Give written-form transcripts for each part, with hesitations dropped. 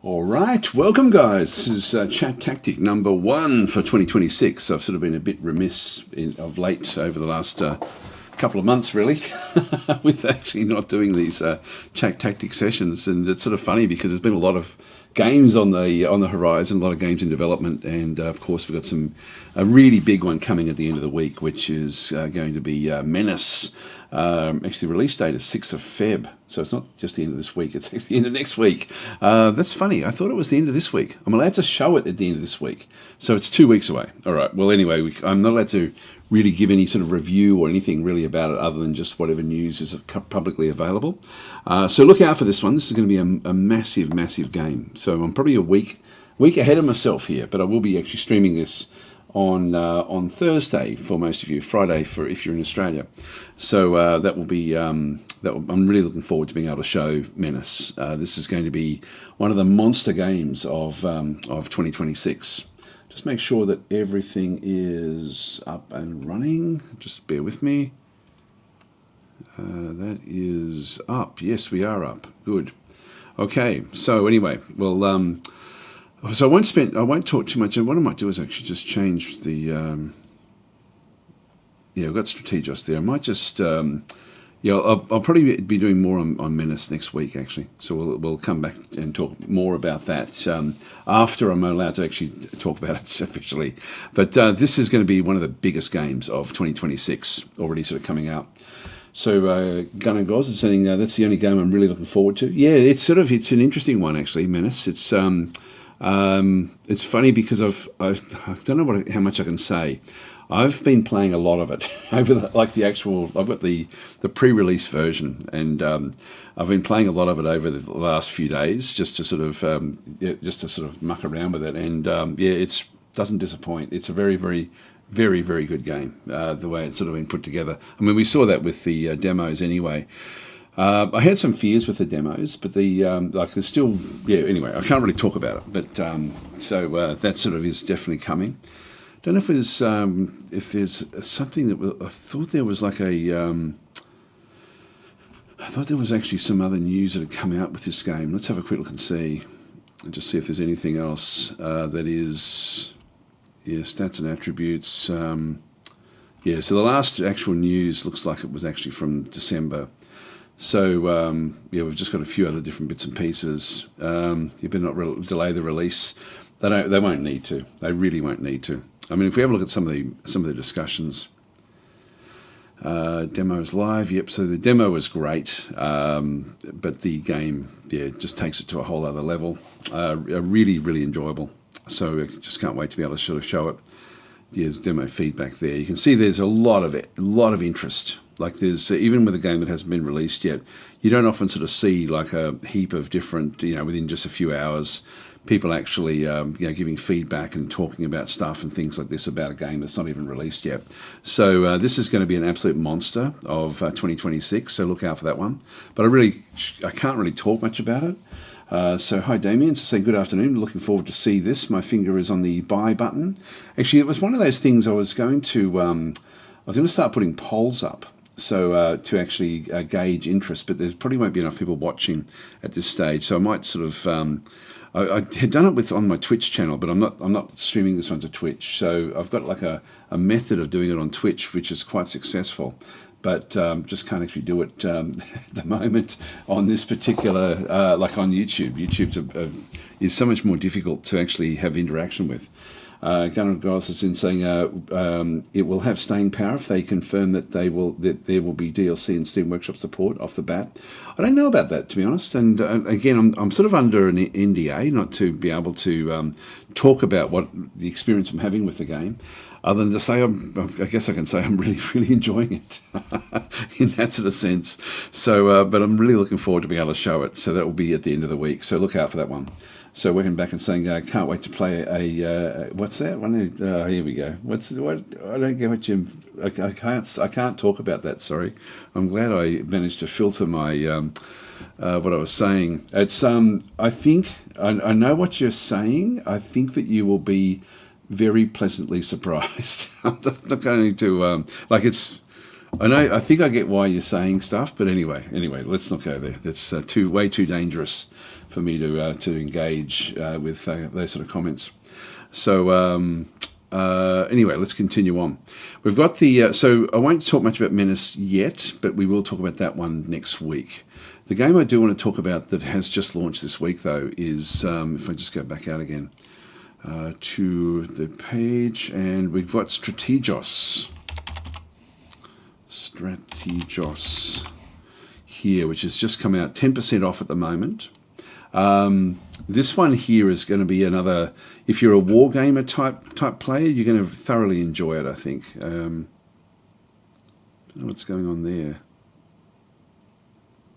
All right, welcome guys. This is ChatTactic number 1 for 2026. I've sort of been a bit remiss of late over the last couple of months, really, with actually not doing these ChatTactic sessions. And it's sort of funny because there's been a lot of games on the horizon, a lot of games in development, and of course we've got a really big one coming at the end of the week, which is going to be Menace. Actually, the release date is 6th of Feb, so it's not just the end of this week, it's actually the end of next week. That's funny, I thought it was the end of this week. I'm allowed to show it at the end of this week, so it's 2 weeks away. All right, well anyway, I'm not allowed to really give any sort of review or anything really about it other than just whatever news is publicly available. So look out for this one. This is going to be a massive, massive game. So I'm probably a week ahead of myself here, but I will be actually streaming this on Thursday for most of you, Friday for if you're in Australia. So that will be I'm really looking forward to being able to show Menace. This is going to be one of the monster games of 2026. Just make sure that everything is up and running. Just bear with me. That is up. Yes, we are up. Good. Okay. So anyway, well, so I won't talk too much. And what I might do is actually just change the. Yeah, I've got Strategos there. I might just. I'll probably be doing more on Menace next week, actually. So we'll come back and talk more about that after I'm allowed to actually talk about it officially. But this is going to be one of the biggest games of 2026, already sort of coming out. So Gun and Goz is saying that's the only game I'm really looking forward to. Yeah, it's an interesting one, actually, Menace. It's funny because I don't know how much I can say. I've been playing a lot of it over I've got the pre-release version, and I've been playing a lot of it over the last few days just to sort of muck around with it, and it doesn't disappoint. It's a very, very, very, very good game. The way it's sort of been put together. I mean, we saw that with the demos anyway. I had some fears with the demos, but there's still Anyway, I can't really talk about it, but that sort of is definitely coming. Don't know if there's something that I thought there was I thought there was actually some other news that had come out with this game. Let's have a quick look and see if there's anything else that is stats and attributes. So the last actual news looks like it was actually from December. So we've just got a few other different bits and pieces. You better not delay the release. They won't need to. They really won't need to. I mean, if we have a look at some of the discussions, demos live. Yep. So the demo was great, but the game, just takes it to a whole other level. Really, really enjoyable. So I just can't wait to be able to sort of show it. There's demo feedback there. You can see there's a lot of interest. Like there's even with a game that hasn't been released yet, you don't often sort of see like a heap of different, within just a few hours, people actually giving feedback and talking about stuff and things like this about a game that's not even released yet. So this is going to be an absolute monster of 2026. So look out for that one. But I can't really talk much about it. So hi Damien, so say good afternoon, looking forward to see this. My finger is on the buy button. Actually, it was one of those things I was going to start putting polls up, so to actually gauge interest, but there probably won't be enough people watching at this stage, so I might sort of I had done it on my Twitch channel, but I'm not streaming this one to Twitch, so I've got like a method of doing it on Twitch which is quite successful, but just can't actually do it at the moment on this particular, like on YouTube. Is so much more difficult to actually have interaction with. Gunnar Gross is in saying it will have staying power if they confirm that there will be DLC and Steam Workshop support off the bat. I don't know about that, to be honest. And again, I'm sort of under an NDA not to be able to talk about what the experience I'm having with the game, other than to say I guess I can say I'm really, really enjoying it in that sort of sense. So, but I'm really looking forward to being able to show it. So that will be at the end of the week. So look out for that one. So working back and saying, can't wait to play what's that one? Here we go. What? I don't get what you. I can't talk about that. Sorry. I'm glad I managed to filter my what I was saying. It's I think I know what you're saying. I think that you will be very pleasantly surprised. I'm not going to it's. I think I get why you're saying stuff, but anyway, let's not go there. That's way too dangerous for me to engage with those sort of comments. So anyway, let's continue on. We've got the so I won't talk much about Menace yet, but we will talk about that one next week. The game I do want to talk about that has just launched this week, though, is if I just go back out again to the page, and we've got Strategos. Strategos here, which has just come out 10% off at the moment. This one here is going to be another, if you're a wargamer type player, you're going to thoroughly enjoy it, I think. I don't know what's going on there.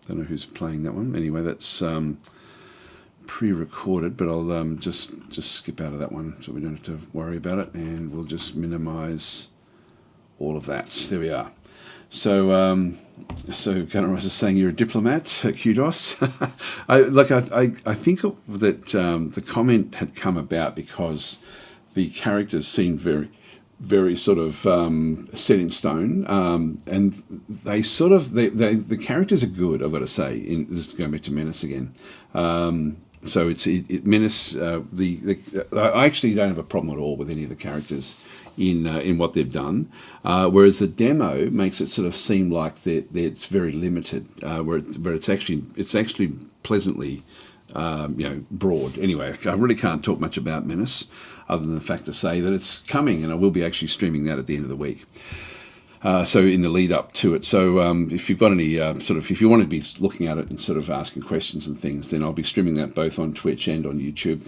Don't know who's playing that one. Anyway, that's pre-recorded, but I'll just skip out of that one so we don't have to worry about it, and we'll just minimize all of that. There we are. So Gunnar Ross is saying you're a diplomat. Kudos. I think that the comment had come about because the characters seemed very sort of set in stone, and they sort of the characters are good. I've got to say. This is going back to Menace again. So it's Menace. I actually don't have a problem at all with any of the characters in what they've done, whereas the demo makes it sort of seem like it's very limited, where it's actually pleasantly broad. Anyway, I really can't talk much about Menace other than the fact to say that it's coming, and I will be actually streaming that at the end of the week. So in the lead up to it. So if you've got any if you want to be looking at it and sort of asking questions and things, then I'll be streaming that both on Twitch and on YouTube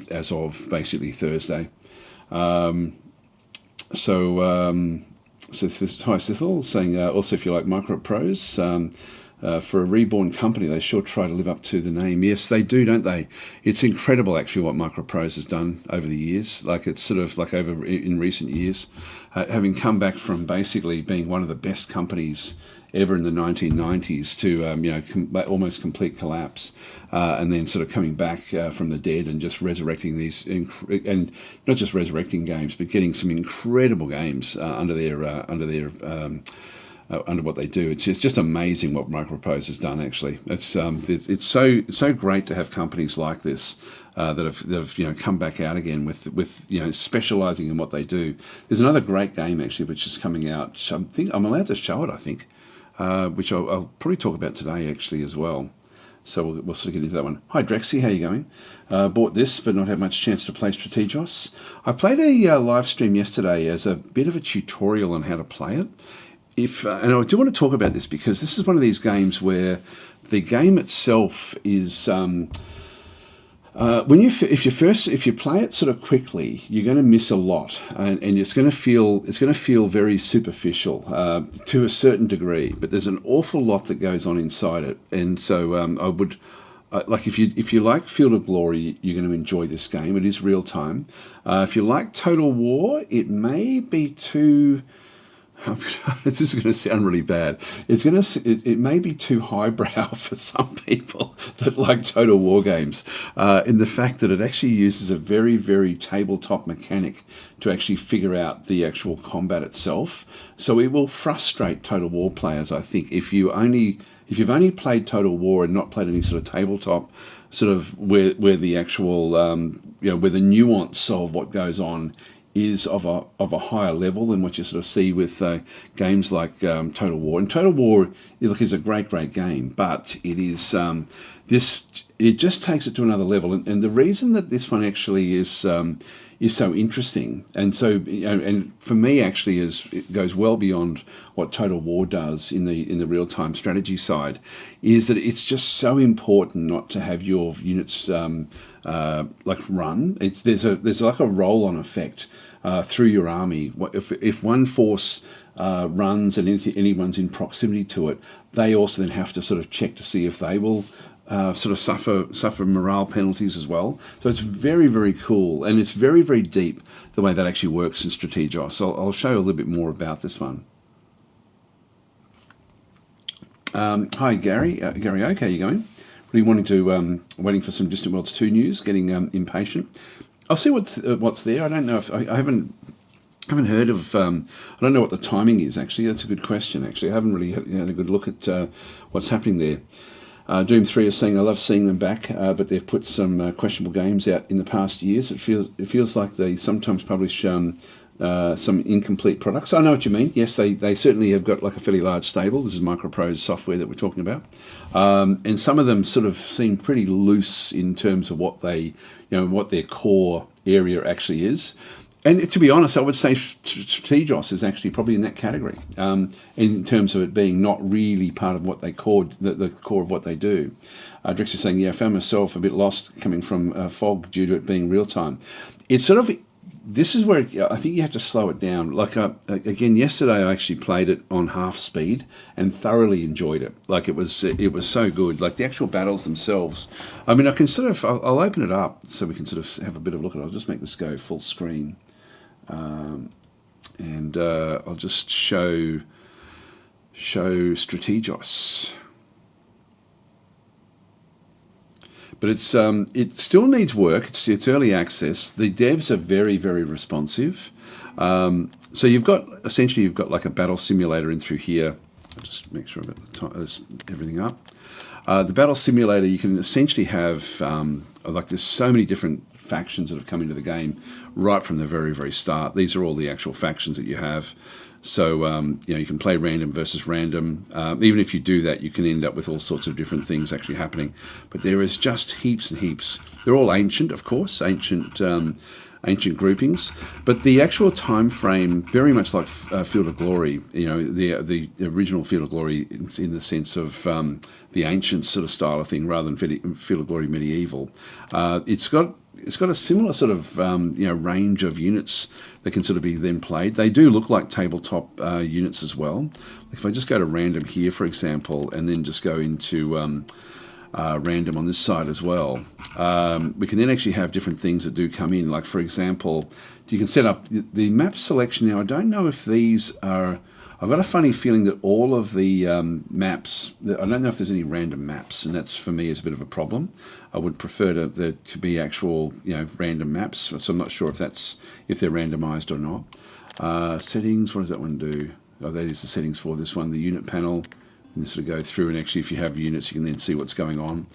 as of basically Thursday. So hi Sithel, saying also if you like micro pros, for a reborn company, they sure try to live up to the name. Yes, they do, don't they? It's incredible actually what Microprose has done over the years. Like it's sort of like over in recent years, having come back from basically being one of the best companies ever in the 1990s to almost complete collapse, and then sort of coming back from the dead and just resurrecting these and not just resurrecting games, but getting some incredible games under what they do. It's just amazing what Microprose has done. Actually, it's so great to have companies like this that have come back out again with specialising in what they do. There's another great game actually which is coming out. I think I'm allowed to show it. I think, which I'll probably talk about today actually as well. So we'll sort of get into that one. Hi Drexy, how you going? Bought this, but not had much chance to play Strategos. I played a live stream yesterday as a bit of a tutorial on how to play it. And I do want to talk about this because this is one of these games where the game itself is if you play it sort of quickly, you're going to miss a lot, and it's going to feel very superficial to a certain degree. But there's an awful lot that goes on inside it, and so I would like if you like Field of Glory, you're going to enjoy this game. It is real time. If you like Total War, it may be too. This is going to sound really bad. It may be too highbrow for some people that like Total War games, in the fact that it actually uses a very, very tabletop mechanic to actually figure out the actual combat itself. So it will frustrate Total War players, I think, if you've only played Total War and not played any sort of tabletop, sort of where the actual where the nuance of what goes on is of a higher level than what you sort of see with games like Total War. And Total War, is a great game, but it is it just takes it to another level. And the reason that this one actually is so interesting, and so and for me actually it goes well beyond what Total War does in the real time strategy side, is that it's just so important not to have your units like run. There's like a roll-on effect through your army. If one force runs and anyone's in proximity to it, they also then have to sort of check to see if they will sort of suffer morale penalties as well. So it's very, very cool, and it's very, very deep the way that actually works in Strategos. So I'll show you a little bit more about this one. Hi Gary, Gary Oak, how are you going? Really waiting for some Distant Worlds 2 news, getting impatient. I'll see what's there. I don't know if I haven't I haven't heard of. I don't know what the timing is. Actually, that's a good question. Actually, I haven't really had a good look at what's happening there. Doom 3 is saying I love seeing them back, but they've put some questionable games out in the past years. It feels like they sometimes publish some incomplete products. I know what you mean. Yes, they certainly have got like a fairly large stable. This is Microprose software that we're talking about, and some of them sort of seem pretty loose in terms of what what their core area actually is. And to be honest, I would say Strategos is actually probably in that category, in terms of it being not really part of what they the core of what they do. Drix is saying, yeah, I found myself a bit lost coming from fog due to it being real time. It's sort of, this is where I think you have to slow it down. Like, again, yesterday I actually played it on half speed and thoroughly enjoyed it. Like, it was so good. Like, the actual battles themselves. I mean, I can sort of, I'll open it up so we can sort of have a bit of a look at it. I'll just make this go full screen. And I'll just show Strategos. But it still needs work. It's early access. The devs are very, very responsive. So you've got like a battle simulator in through here. I'll just make sure I've got everything up. The battle simulator, you can essentially have like, there's so many different factions that have come into the game right from the very, very start. These are all the actual factions that you have. So you can play random versus random. Even if you do that, you can end up with all sorts of different things actually happening. But there is just heaps and heaps. They're all ancient, of course, ancient groupings. But the actual time frame, very much like Field of Glory. The original Field of Glory, in the sense of the ancient sort of style of thing, rather than Field of Glory medieval. It's got a similar sort of range of units that can sort of be then played. They do look like tabletop units as well. Like, if I just go to random here, for example, and then just go into random on this side as well, we can then actually have different things that do come in. Like, for example, you can set up the map selection. Now, I don't know if these are... I've got a funny feeling that all of the maps, I don't know if there's any random maps, and that's, for me, is a bit of a problem. I would prefer there to be actual, random maps, so I'm not sure if they're randomized or not. Settings, what does that one do? Oh, that is the settings for this one, the unit panel. And sort of go through, and actually, if you have units, you can then see what's going on.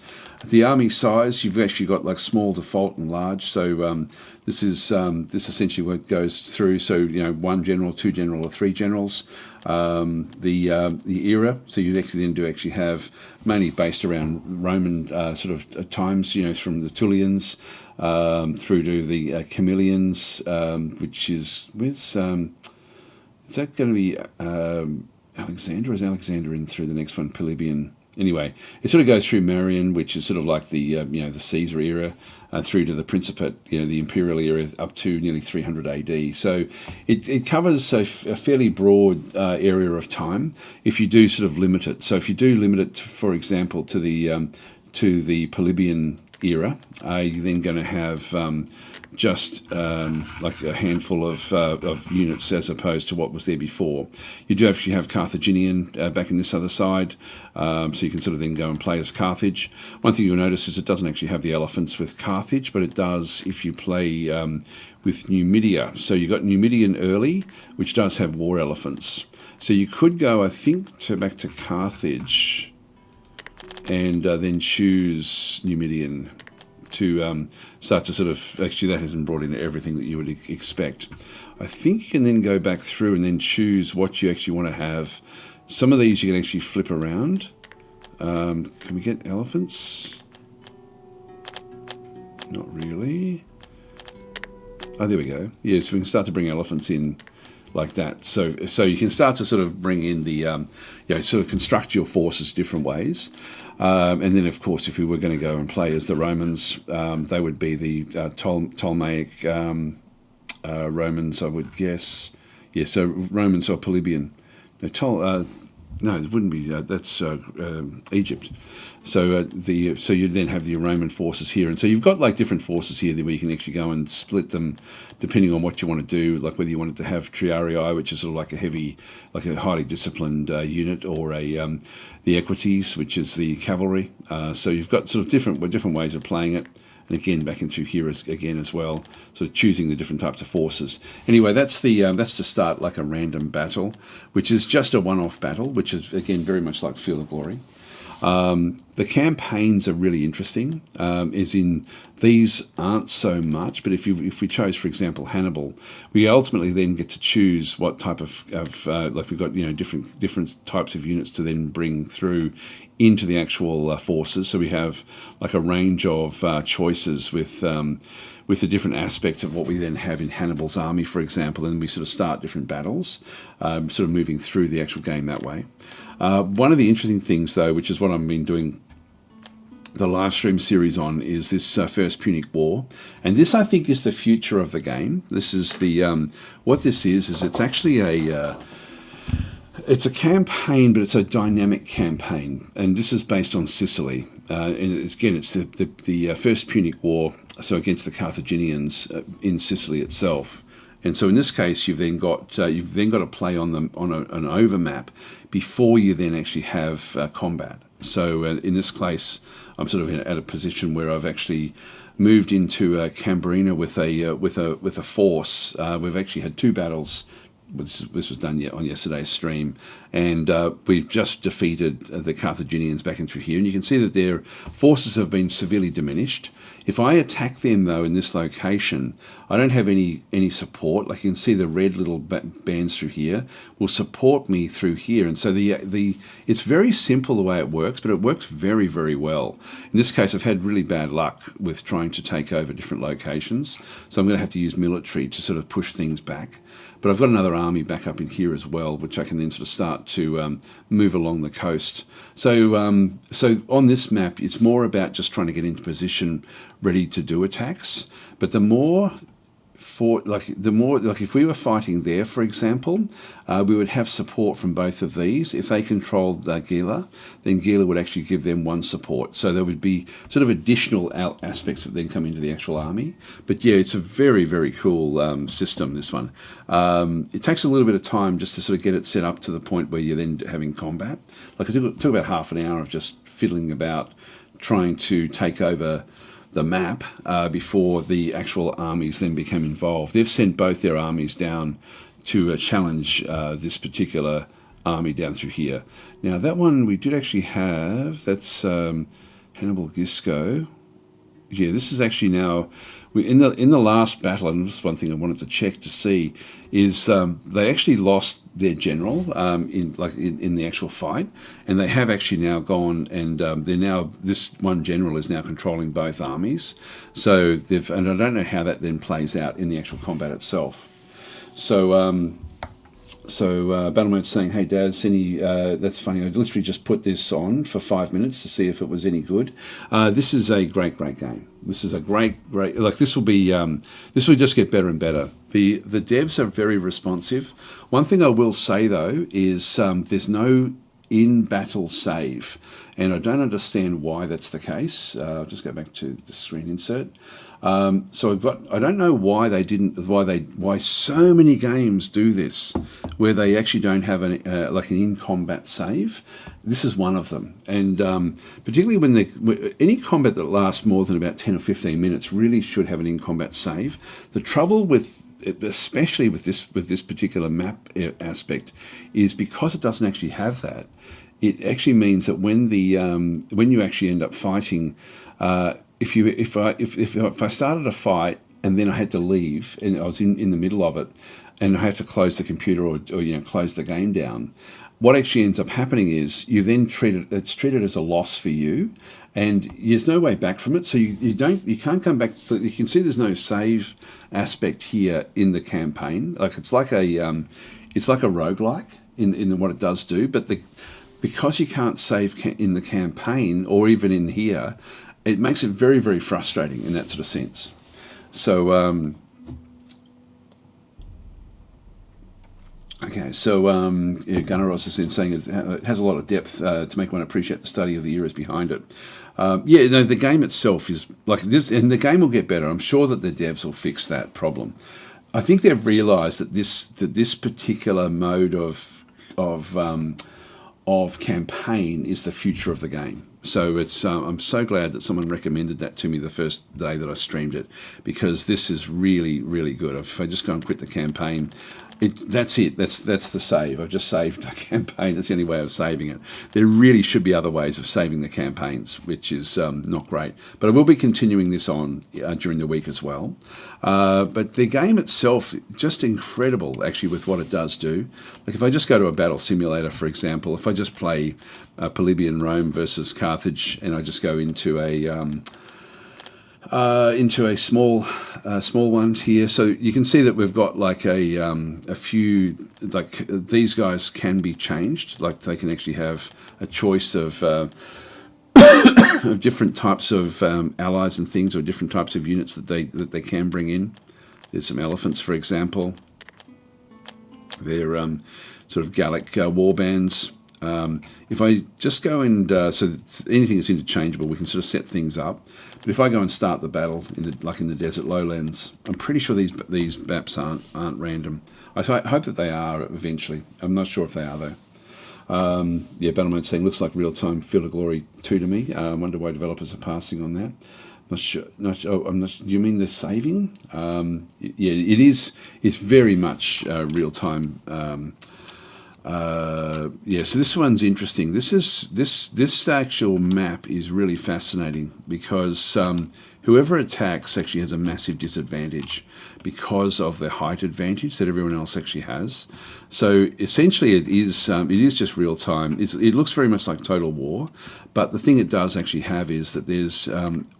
The army size, you've actually got like small, default, and large. So this essentially what goes through. So 1 general, 2 general, or 3 generals. The era. So you'd actually have mainly based around Roman sort of times. From the Tullians through to the Camillians, which is is that going to be Alexander? Is Alexander in through the next one? Polybian. Anyway, it sort of goes through Marian, which is sort of like the the Caesar era, through to the Principate, the Imperial era, up to nearly 300 AD. So it covers a fairly broad area of time if you do sort of limit it. So if you do limit it, for example, to the Polybian era, you're then going to have just like a handful of units as opposed to what was there before. You do actually have Carthaginian back in this other side, so you can sort of then go and play as Carthage. One thing you'll notice is it doesn't actually have the elephants with Carthage, but it does if you play with Numidia. So you've got Numidian early, which does have war elephants. So you could go, I think, back to Carthage and then choose Numidian to start to sort of... Actually, that hasn't brought in everything that you would expect. I think you can then go back through and then choose what you actually want to have. Some of these you can actually flip around. Can we get elephants? Not really. Oh, there we go. Yeah, so we can start to bring elephants in like that. So you can start to sort of bring in the, sort of construct your forces different ways. And then, of course, if we were going to go and play as the Romans, they would be the Ptolemaic Romans, I would guess. Yeah, so Romans or Polybian. No, it wouldn't be. That's Egypt. So so you then have the Roman forces here, and so you've got like different forces here where you can actually go and split them depending on what you want to do. Like whether you wanted to have Triarii, which is sort of like a highly disciplined unit, or the Equites, which is the cavalry. So you've got sort of different ways of playing it, and again back in through here again as well, sort of choosing the different types of forces. Anyway, that's to start like a random battle, which is just a one-off battle, which is again very much like Field of Glory. The campaigns are really interesting, as in these aren't so much, but if we chose, for example, Hannibal, we ultimately then get to choose what type of like we've got different types of units to then bring through into the actual forces. So we have like a range of choices with the different aspects of what we then have in Hannibal's army, for example, and we sort of start different battles, sort of moving through the actual game that way. One of the interesting things, though, which is what I've been doing the live stream series on, is this First Punic War, and this I think is the future of the game. This is the what this is it's actually it's a campaign, but it's a dynamic campaign, and this is based on Sicily. And again, it's the First Punic War, so against the Carthaginians in Sicily itself. And so in this case, you've then got to play on an overmap before you then actually have combat. So in this case, I'm sort of at a position where I've actually moved into Cambrina with a force. We've actually had 2 battles. This was done on yesterday's stream, and we've just defeated the Carthaginians back in through here, and you can see that their forces have been severely diminished. If I attack them, though, in this location, I don't have any support. Like you can see the red little bands through here will support me through here, and so it's very simple the way it works, but it works very, very well. In this case, I've had really bad luck with trying to take over different locations, so I'm going to have to use military to sort of push things back. But I've got another army back up in here as well, which I can then sort of start to move along the coast. So on this map, it's more about just trying to get into position, ready to do attacks. But the more if we were fighting there, for example, we would have support from both of these. If they controlled Gela, then Gela would actually give them 1 support. So there would be sort of additional aspects that then come into the actual army. But yeah, it's a very, very cool system, this one. It takes a little bit of time just to sort of get it set up to the point where you're then having combat. Like it took about half an hour of just fiddling about trying to take over the map before the actual armies then became involved. They've sent both their armies down to challenge this particular army down through here. Now that one we did actually have, that's Hannibal Gisco. Yeah, this is actually now, in the last battle, and this is one thing I wanted to check to see, is they actually lost their general in the actual fight, and they have actually now gone and this one general is now controlling both armies. So and I don't know how that then plays out in the actual combat itself. So Battlemode's saying, "Hey Dad, that's funny. I literally just put this on for 5 minutes to see if it was any good." This is a great game. This is a great like this will just get better and better. The devs are very responsive. One thing I will say though is there's no in-battle save, and I don't understand why that's the case. I'll just go back to the screen insert. So I don't know why so many games do this, where they actually don't have an in-combat save. This is one of them, and particularly when any combat that lasts more than about 10 or 15 minutes really should have an in-combat save. The trouble especially with this particular map aspect, is because it doesn't actually have that. It actually means that when you actually end up fighting, if I started a fight and then I had to leave and I was in the middle of it, and I have to close the computer or close the game down, what actually ends up happening is it's treated as a loss for you, and there's no way back from it. So you can't come back. So you can see there's no save aspect here in the campaign. Like it's like a roguelike in what it does do, but because you can't save in the campaign or even in here, it makes it very, very frustrating in that sort of sense. So Gunnar Ross is saying it has a lot of depth to make one appreciate the study of the eras behind it. The game itself is like this, and the game will get better. I'm sure that the devs will fix that problem. I think they've realised that this particular mode of of campaign is the future of the game. So it's I'm so glad that someone recommended that to me the first day that I streamed it, because this is really, really good. If I just go and quit the campaign, that's it. That's the save. I've just saved the campaign. That's the only way of saving it. There really should be other ways of saving the campaigns, which is not great. But I will be continuing this on during the week as well. But the game itself, just incredible, actually, with what it does do. Like if I just go to a battle simulator, for example, if I just play Polybian Rome versus Carthage, and I just go into a small one here, so you can see that we've got like a few, like these guys can be changed, like they can actually have a choice of different types of allies and things, or different types of units that they can bring in. There's some elephants, for example. They're sort of Gallic war bands. If I just go and so anything that's interchangeable, we can sort of set things up. But if I go and start the battle like in the desert lowlands, I'm pretty sure these maps aren't random. I hope that they are eventually. I'm not sure if they are though. Yeah, battle mode saying looks like real time Field of Glory 2 to me. I wonder why developers are passing on that. Not sure. I'm not. You mean they're saving? Yeah, it is. It's very much real time. Yeah, so this one's interesting. This actual map is really fascinating, because whoever attacks actually has a massive disadvantage because of the height advantage that everyone else actually has. So essentially it is just real time. It looks very much like Total War, but the thing it does actually have is that there's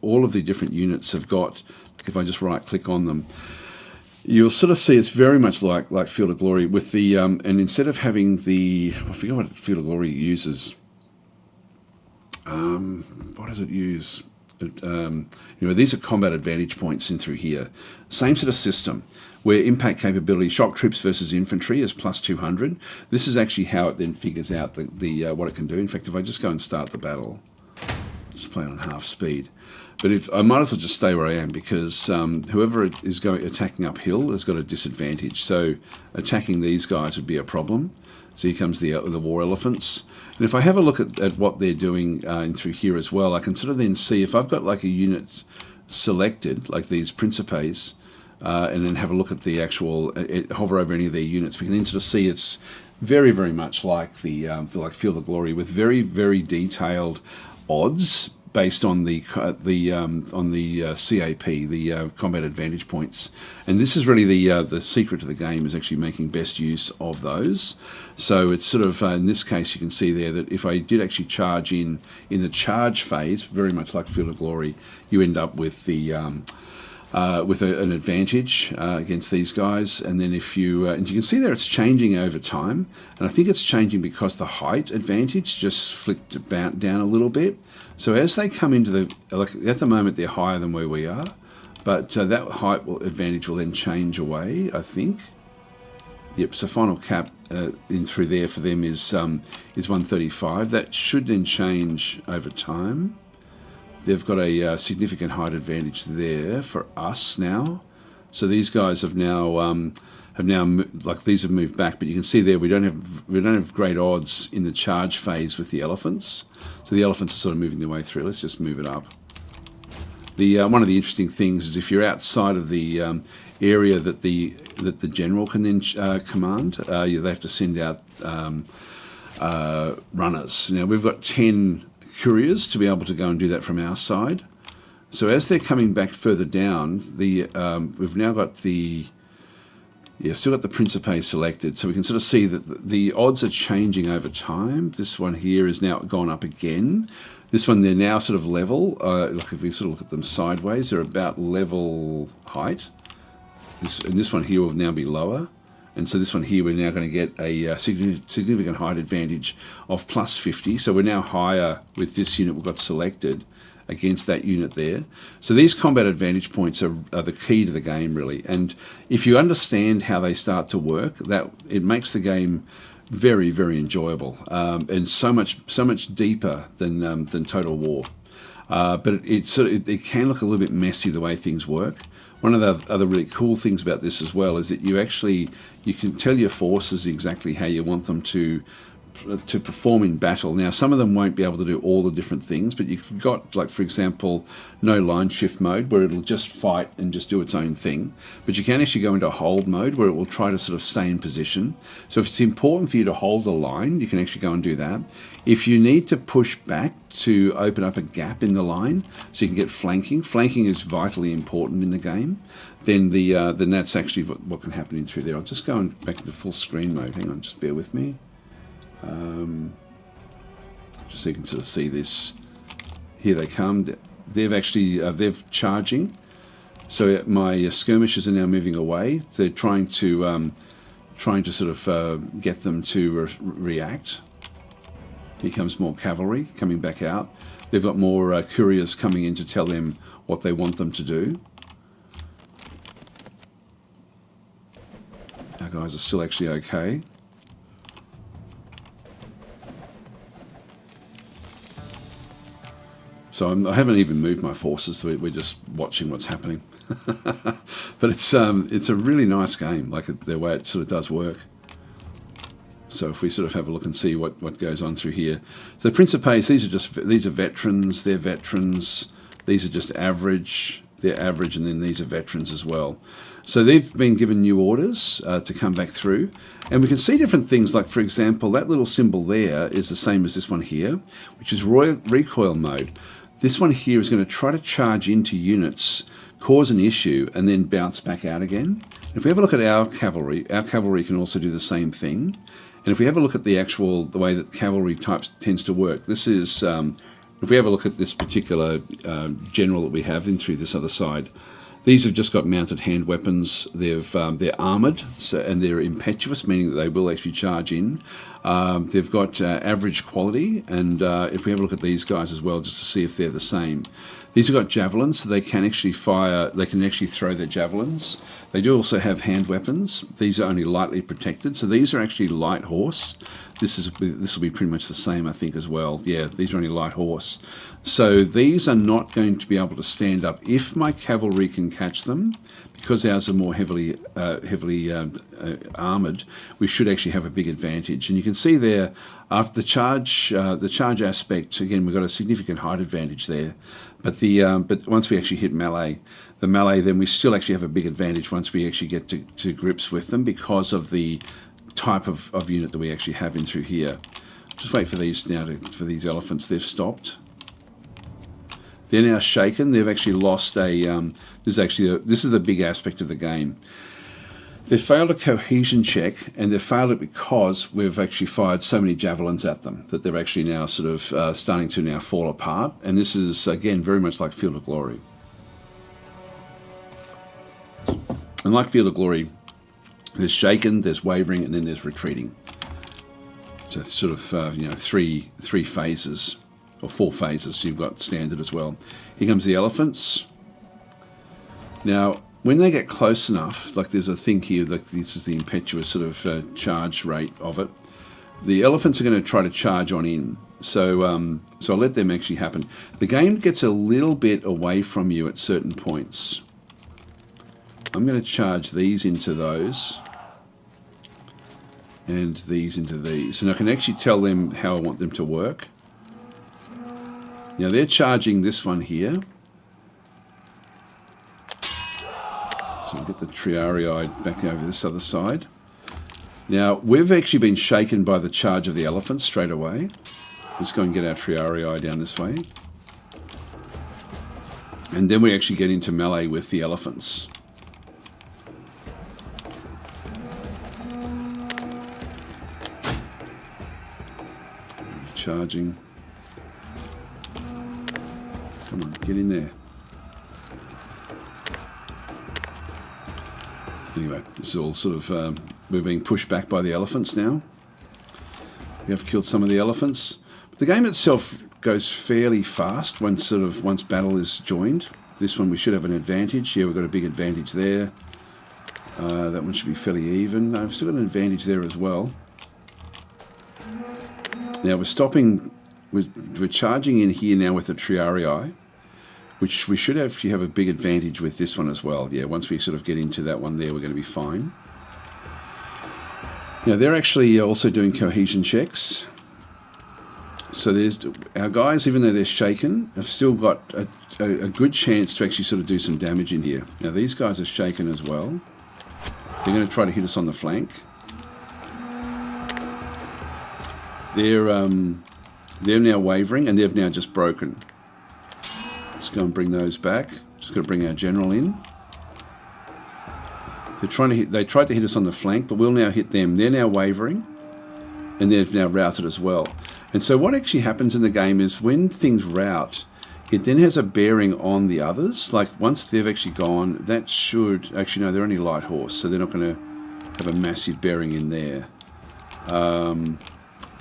all of the different units have got, if I just right click on them, you'll sort of see it's very much like Field of Glory with the and instead of having the, I forget what Field of Glory uses. What does it use? These are combat advantage points in through here. Same sort of system where impact capability, shock troops versus infantry is plus 200. This is actually how it then figures out the what it can do. In fact, if I just go and start the battle, just play on half speed. But I might as well just stay where I am, because whoever is attacking uphill has got a disadvantage. So attacking these guys would be a problem. So here comes the war elephants. And if I have a look at what they're doing in through here as well, I can sort of then see if I've got like a unit selected, like these Principes, and then have a look at the actual, hover over any of their units, we can then sort of see it's very, very much like the like Field of Glory, with very, very detailed odds based on the CAP, the combat advantage points, and this is really the secret to the game, is actually making best use of those. So it's sort of in this case you can see there that if I did actually charge in the charge phase, very much like Field of Glory, you end up with the with an advantage against these guys. And then if you and you can see there it's changing over time, and I think it's changing because the height advantage just flicked down a little bit. So as they come into like at the moment they're higher than where we are, but that height advantage will then change away, I think. Yep, so final cap in through there for them is 135. That should then change over time. They've got a significant height advantage there for us now. So these guys have now like these have moved back, but you can see there we don't have great odds in the charge phase with the elephants. So the elephants are sort of moving their way through. Let's just move it up. The one of the interesting things is if you're outside of the area that the general can then command, they have to send out runners. Now we've got 10 couriers to be able to go and do that from our side. So as they're coming back further down, we've now got still got the Principe selected, so we can sort of see that the odds are changing over time. This one here is now gone up again. This one, they're now sort of level. Look, if we sort of look at them sideways, they're about level height. This one here will now be lower. And so this one here, we're now going to get a significant height advantage of plus 50. So we're now higher with this unit we've got selected against that unit there. So these combat advantage points are the key to the game, really. And if you understand how they start to work, that it makes the game very, very enjoyable and so much deeper than Total War. But it can look a little bit messy the way things work. One of the other really cool things about this as well is that you can tell your forces exactly how you want them to to perform in battle. Now, some of them won't be able to do all the different things, but you've got, like, for example, no line shift mode, where it'll just fight and just do its own thing. But you can actually go into hold mode, where it will try to sort of stay in position. So if it's important for you to hold a line, you can actually go and do that. If you need to push back to open up a gap in the line, so you can get flanking is vitally important in the game, then that's actually what can happen in through there. I'll just go back into full screen mode. Hang on, just bear with me. Just so you can sort of see this. Here they come. They're charging. So my skirmishers are now moving away. They're trying to sort of get them to react. Here comes more cavalry coming back out. They've got more couriers coming in to tell them what they want them to do. Our guys are still actually okay. So I haven't even moved my forces, so we're just watching what's happening. But it's a really nice game, like the way it sort of does work. So if we sort of have a look and see what goes on through here. So the Principes, these are veterans, they're veterans. These are just average, they're average, and then these are veterans as well. So they've been given new orders to come back through. And we can see different things, like, for example, that little symbol there is the same as this one here, which is recoil mode. This one here is going to try to charge into units, cause an issue, and then bounce back out again. If we have a look at our cavalry can also do the same thing. And if we have a look at the way that cavalry types tends to work, this is, if we have a look at this particular general that we have in through this other side, these have just got mounted hand weapons. They're armoured, and they're impetuous, meaning that they will actually charge in. They've got average quality, and if we have a look at these guys as well, just to see if they're the same. These have got javelins, so they can actually fire, they can actually throw their javelins. They do also have hand weapons. These are only lightly protected, so these are actually light horse. This will be pretty much the same, I think, as well. Yeah, these are only light horse. So these are not going to be able to stand up if my cavalry can catch them. Because ours are more heavily armoured, we should actually have a big advantage. And you can see there, after the charge aspect, again, we've got a significant height advantage there. But once we actually hit melee, then we still actually have a big advantage once we actually get to grips with them, because of the type of unit that we actually have in through here. Just wait for these now, for these elephants. They've stopped. They're now shaken. They've actually lost a... this is the big aspect of the game. They failed a cohesion check, and they failed it because we've actually fired so many javelins at them that they're actually now sort of starting to now fall apart. And this is, again, very much like Field of Glory. And like Field of Glory, there's shaken, there's wavering, and then there's retreating. So it's sort of three phases, or 4 phases. So you've got standard as well. Here comes the elephants. Now, when they get close enough, like there's a thing here, like this is the impetuous sort of charge rate of it. The elephants are going to try to charge on in. So I'll let them actually happen. The game gets a little bit away from you at certain points. I'm going to charge these into those, and these into these. And I can actually tell them how I want them to work. Now they're charging this one here. So I'll get the Triarii back over this other side. Now, we've actually been shaken by the charge of the elephants straight away. Let's go and get our Triarii down this way. And then we actually get into melee with the elephants. Charging. Come on, get in there. Anyway, this is all sort of, we're being pushed back by the elephants now. We have killed some of the elephants. But the game itself goes fairly fast once battle is joined. This one we should have an advantage. Yeah, we've got a big advantage there. That one should be fairly even. No, I've still got an advantage there as well. Now we're charging in here now with the Triarii, which we should actually have a big advantage with this one as well. Yeah, once we sort of get into that one there, we're going to be fine. Now, they're actually also doing cohesion checks. So there's our guys, even though they're shaken, have still got a good chance to actually sort of do some damage in here. Now these guys are shaken as well. They're going to try to hit us on the flank. They're now wavering, and they've now just broken. Let's go and bring those back. Just got to bring our general in. They're trying to hit. They tried to hit us on the flank, but we'll now hit them. They're now wavering, and they've now routed as well. And so what actually happens in the game is when things rout, it then has a bearing on the others. Like once they've actually gone, that should... Actually, no, they're only light horse, so they're not going to have a massive bearing in there.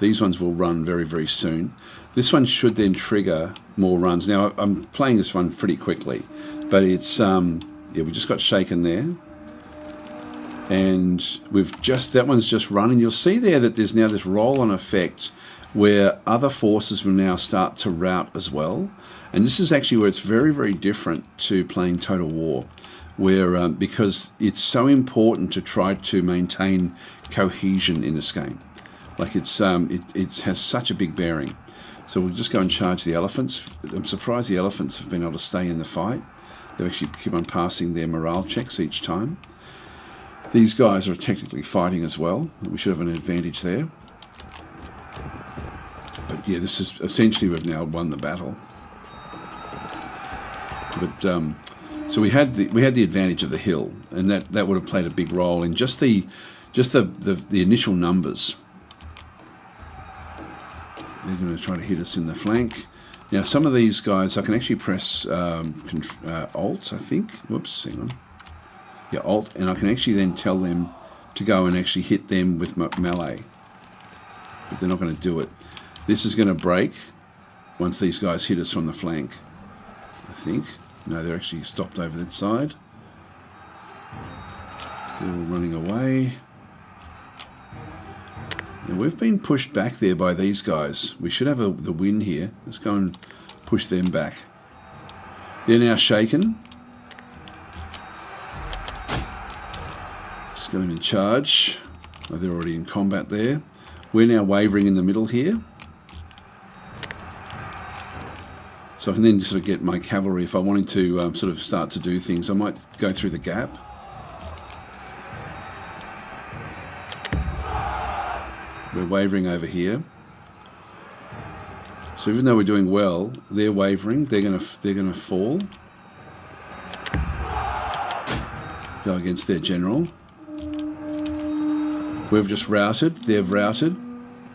These ones will run very, very soon. This one should then trigger more runs. Now, I'm playing this one pretty quickly, but it's... yeah, we just got shaken there. And that one's just run, and you'll see there that there's now this roll-on effect where other forces will now start to rout as well. And this is actually where it's very, very different to playing Total War, where because it's so important to try to maintain cohesion in this game. Like it has such a big bearing. So we'll just go and charge the elephants. I'm surprised the elephants have been able to stay in the fight. They actually keep on passing their morale checks each time. These guys are technically fighting as well. We should have an advantage there. But yeah, this is essentially we've now won the battle. But so we had the advantage of the hill, and that would have played a big role in just the initial numbers. They're going to try to hit us in the flank. Now some of these guys I can actually press Alt, I think. Whoops, hang on. Yeah, Alt, and I can actually then tell them to go and actually hit them with melee. But they're not going to do it. This is going to break once these guys hit us from the flank, I think. No, they're actually stopped over that side. They're all running away. Now we've been pushed back there by these guys. We should have the win here. Let's go and push them back. They're now shaken. Just going in charge. Oh, they're already in combat there. We're now wavering in the middle here. So I can then sort of get my cavalry, if I wanted to sort of start to do things, I might go through the gap. We're wavering over here. So even though we're doing well, they're wavering. They're gonna fall. Go against their general. We've just routed. They've routed.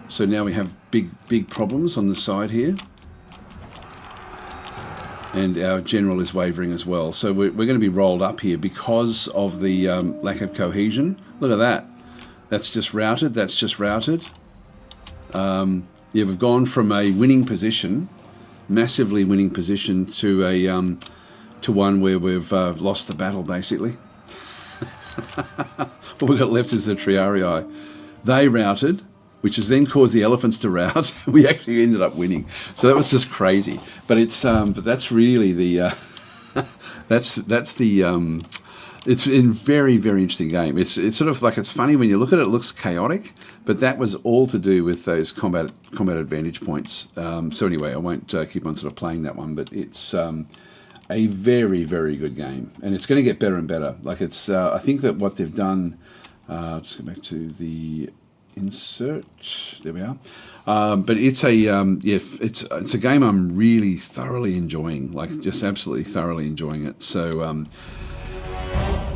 So now we have big problems on the side here. And our general is wavering as well. So we're going to be rolled up here because of the lack of cohesion. Look at that. That's just routed. That's just routed. Yeah, we've gone from a winning position, massively winning position, to one where we've lost the battle, basically. What we've got left is the Triarii. They routed, which has then caused the elephants to rout. We actually ended up winning. So that was just crazy. But it's but that's really the that's the it's a very, very interesting game. It's sort of like, it's funny when you look at it, it looks chaotic, but that was all to do with those combat advantage points. So anyway, I won't keep on sort of playing that one, but it's a very, very good game, and it's going to get better and better. Like it's I think that what they've done. Let's go back to the insert. There we are. But it's a it's a game I'm really thoroughly enjoying, like just absolutely thoroughly enjoying it. So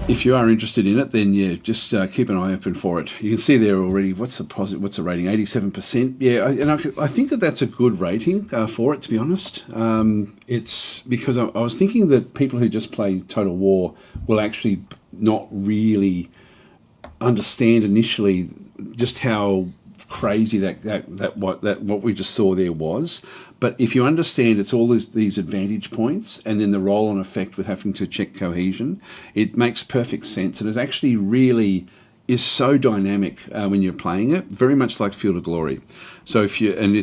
if you are interested in it, then yeah, just keep an eye open for it. You can see there already. What's the rating? 87%. Yeah, and I think that's a good rating for it. To be honest, it's because I was thinking that people who just play Total War will actually not really understand initially just how crazy that what we just saw there was. But if you understand it's all these advantage points and then the roll-on effect with having to check cohesion, it makes perfect sense, and it actually really is so dynamic when you're playing it, very much like Field of Glory. So if you and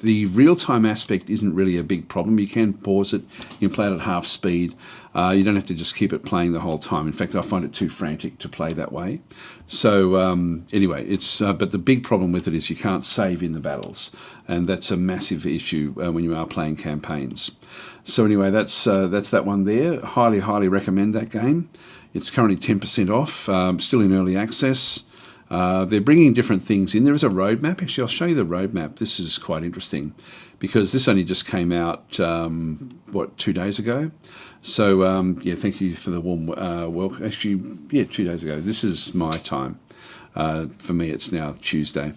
the real-time aspect isn't really a big problem. You can pause it, you can play it at half speed. You don't have to just keep it playing the whole time. In fact, I find it too frantic to play that way. So anyway, it's but the big problem with it is you can't save in the battles, and that's a massive issue when you are playing campaigns. So anyway, that's that one there. Highly recommend that game. It's currently 10% off, still in early access. They're bringing different things in. There is a roadmap. Actually, I'll show you the roadmap. This is quite interesting because this only just came out, 2 days ago? So, yeah, thank you for the warm welcome. Actually, yeah, 2 days ago. This is my time. For me, it's now Tuesday.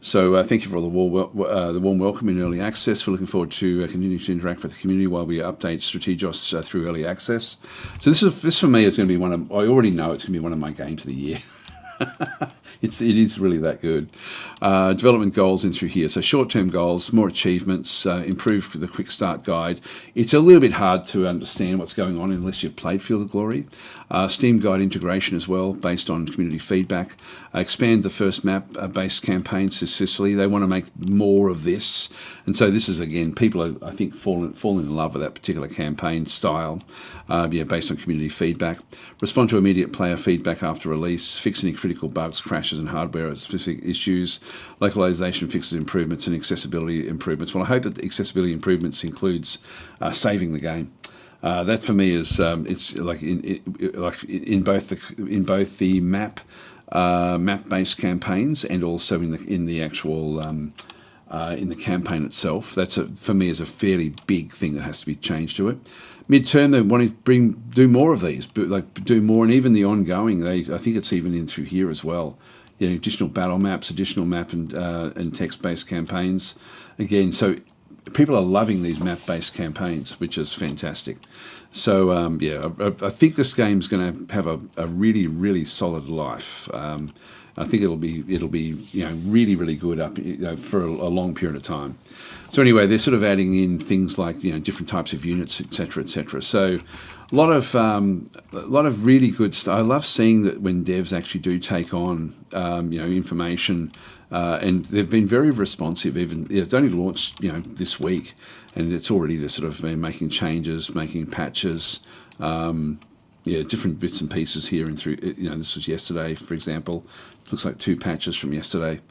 So thank you for all the warm welcome in early access. We're looking forward to continuing to interact with the community while we update Strategos through early access. So this for me is going to be I already know it's going to be one of my games of the year. It is really that good. Development goals in through here. So short-term goals, more achievements, improved the quick start guide. It's a little bit hard to understand what's going on unless you've played Field of Glory. Steam guide integration as well, based on community feedback. Expand the first map-based campaigns to Sicily. They want to make more of this. And so this is, again, people are, I think, falling in love with that particular campaign style, based on community feedback. Respond to immediate player feedback after release. Fix any critical bugs, crashes, and hardware-specific issues. Localization fixes improvements and accessibility improvements. Well, I hope that the accessibility improvements includes saving the game. That for me is it's like in both the map-based campaigns and also in the actual in the campaign itself. That's for me is a fairly big thing that has to be changed to it. Midterm, they want to do more of these, do more, and even the ongoing. I think it's even in through here as well. Additional battle maps, additional map and text-based campaigns. Again, so people are loving these map-based campaigns, which is fantastic. So I think this game's going to have a really solid life. I think it'll be really good up for a long period of time. So anyway, they're sort of adding in things like different types of units, etc. So a lot of really good stuff. I love seeing that when devs actually do take on information, and they've been very responsive. Even it's only launched this week, and it's already they're sort of making changes, making patches. Different bits and pieces here and through. This was yesterday, for example. It looks like 2 patches from yesterday,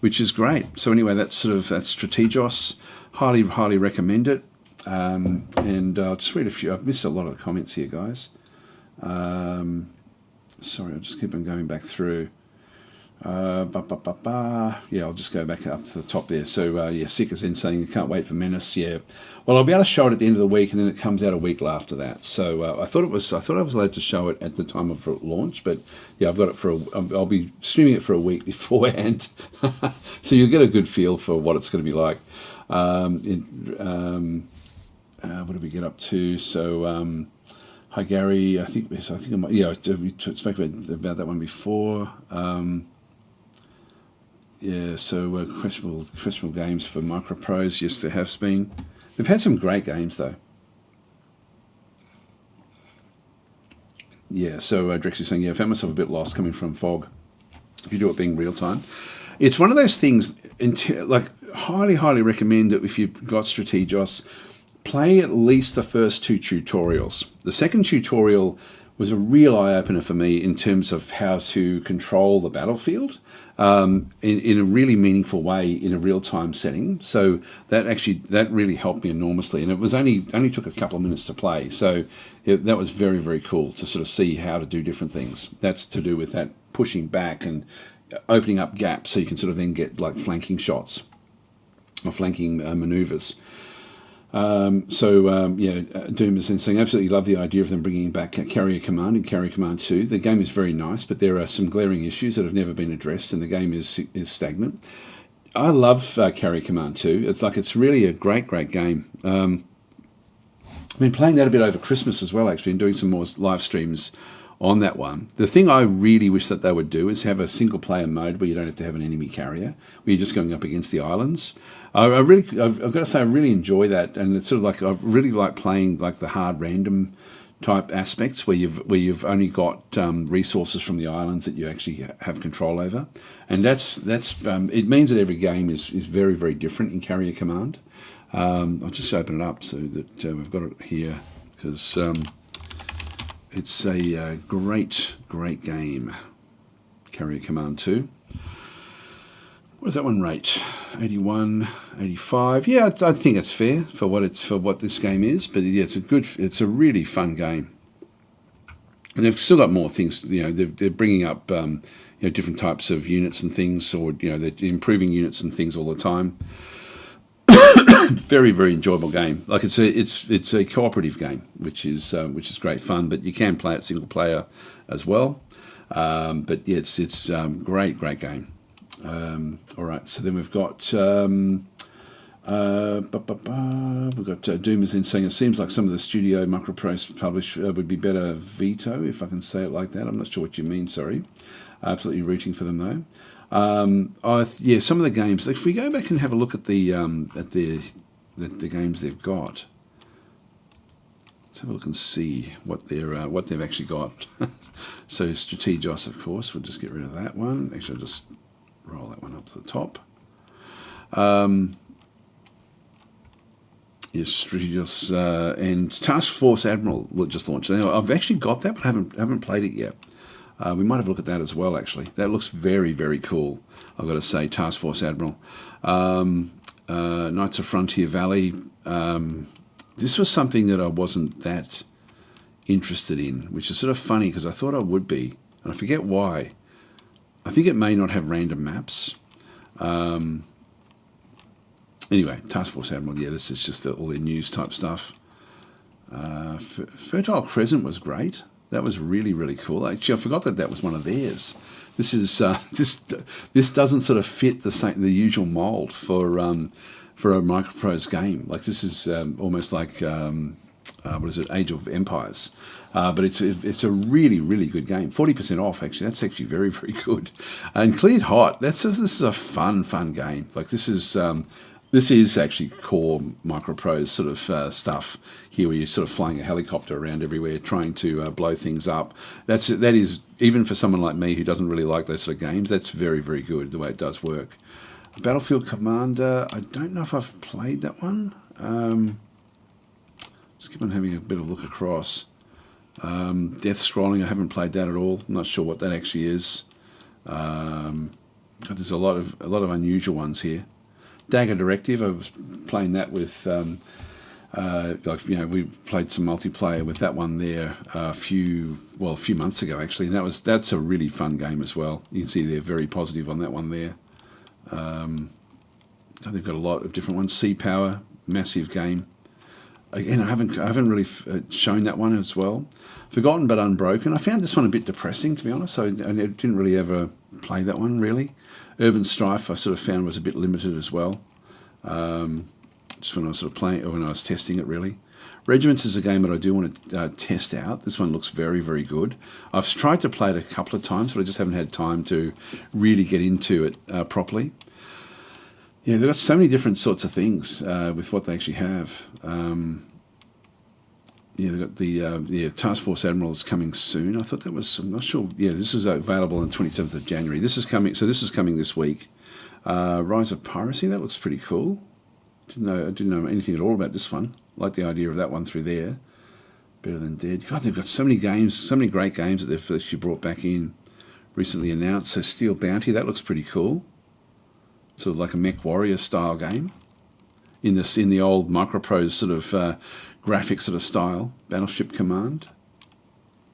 which is great. So anyway, that's Strategos. Highly recommend it. And I'll just read a few. I've missed a lot of the comments here, guys. Sorry, I'll just keep on going back through. Yeah, I'll just go back up to the top there. So Sick is in saying you can't wait for Menace. Yeah, well, I'll be able to show it at the end of the week, and then it comes out a week after that. So I thought I was allowed to show it at the time of launch, but yeah, I've got it I'll be streaming it for a week beforehand, so you'll get a good feel for what it's going to be like. What did we get up to? So hi Gary, I think we spoke about that one before. So questionable games for Micro Pros. Yes, there have been. We've had some great games though. Yeah, so Drex is saying, I found myself a bit lost coming from Fog. If you do it being real time, it's one of those things. Highly recommend that if you've got Strategos, play at least the first 2 tutorials. The second tutorial was a real eye-opener for me in terms of how to control the battlefield in a really meaningful way in a real-time setting. So that really helped me enormously, and it was only took a couple of minutes to play. So that was very, very cool to sort of see how to do different things. That's to do with that pushing back and opening up gaps so you can sort of then get like flanking shots or flanking maneuvers. Doom is then saying, absolutely love the idea of them bringing back Carrier Command and Carrier Command 2. The game is very nice, but there are some glaring issues that have never been addressed, and the game is stagnant. I love Carrier Command 2. It's really a great game. I've been playing that a bit over Christmas as well, actually, and doing some more live streams on that one. The thing I really wish that they would do is have a single player mode where you don't have to have an enemy carrier, where you're just going up against the islands. I've got to say I really enjoy that, and it's sort of like I really like playing like the hard random type aspects where you've only got resources from the islands that you actually have control over, and that's it means that every game is very, very different in Carrier Command. I'll just open it up so that we've got it here because It's a great game. Carrier Command 2. What does that one rate? 81, 85. Yeah, I think it's fair for what this game is. But yeah, it's a really fun game. And they've still got more things. They're bringing up different types of units and things, or they're improving units and things all the time. Very, very enjoyable game. Like it's a cooperative game, which is great fun. But you can play it single player as well. But yeah, it's great game. All right, so then we've got Doom is in saying it seems like some of the studio Microprose publish would be better veto, if I can say it like that. I'm not sure what you mean. Sorry, absolutely rooting for them though. Yeah, some of the games. If we go back and have a look at the games they've got, let's have a look and see what they've actually got. So Strategos, of course, we'll just get rid of that one. Actually, I'll just roll that one up to the top. Yes, Strategos and Task Force Admiral just launched. Now, I've actually got that, but I haven't played it yet. We might have a look at that as well, actually. That looks very, very cool, I've got to say, Task Force Admiral. Knights of Frontier Valley. This was something that I wasn't that interested in, which is sort of funny because I thought I would be, and I forget why. I think it may not have random maps. Anyway, Task Force Admiral, yeah, this is just all their news type stuff. Fertile Crescent was great. That was really, really cool. Actually, I forgot that was one of theirs. This is this doesn't sort of fit the usual mold for a Microprose game. Like this is almost like what is it, Age of Empires. But it's a really, really good game. 40% off, actually. That's actually very, very good. And Cleared Hot. This is a fun game. Like this is actually core Microprose sort of stuff here, where you're sort of flying a helicopter around everywhere, trying to blow things up. That is, even for someone like me who doesn't really like those sort of games, that's very, very good the way it does work. Battlefield Commander. I don't know if I've played that one. Just keep on having a bit of a look across. Death Scrolling, I haven't played that at all. I'm not sure what that actually is. There's a lot of unusual ones here. Dagger Directive, I was playing that with, we played some multiplayer with that one there a few months ago actually, and that's a really fun game as well. You can see they're very positive on that one there. They've got a lot of different ones. Sea Power, massive game. Again, I haven't really shown that one as well. Forgotten but Unbroken. I found this one a bit depressing, to be honest. I didn't really ever play that one, really. Urban Strife I sort of found was a bit limited as well. Just when I was sort of playing, or when I was testing it, really. Regiments is a game that I do want to test out. This one looks very, very good. I've tried to play it a couple of times, but I just haven't had time to really get into it properly. Yeah, they've got so many different sorts of things with what they actually have. Yeah, they've got the Task Force Admiral is coming soon. I thought that was, I'm not sure. Yeah, this is available on the 27th of January. This is coming, so this is coming this week. Rise of Piracy, that looks pretty cool. I didn't know anything at all about this one. Like the idea of that one through there. Better Than Dead. God, they've got so many games, so many great games that they've actually brought back in, recently announced. So Steel Bounty, that looks pretty cool. Sort of like a Mech Warrior style game. In the old Microprose sort of graphic sort of style. Battleship Command.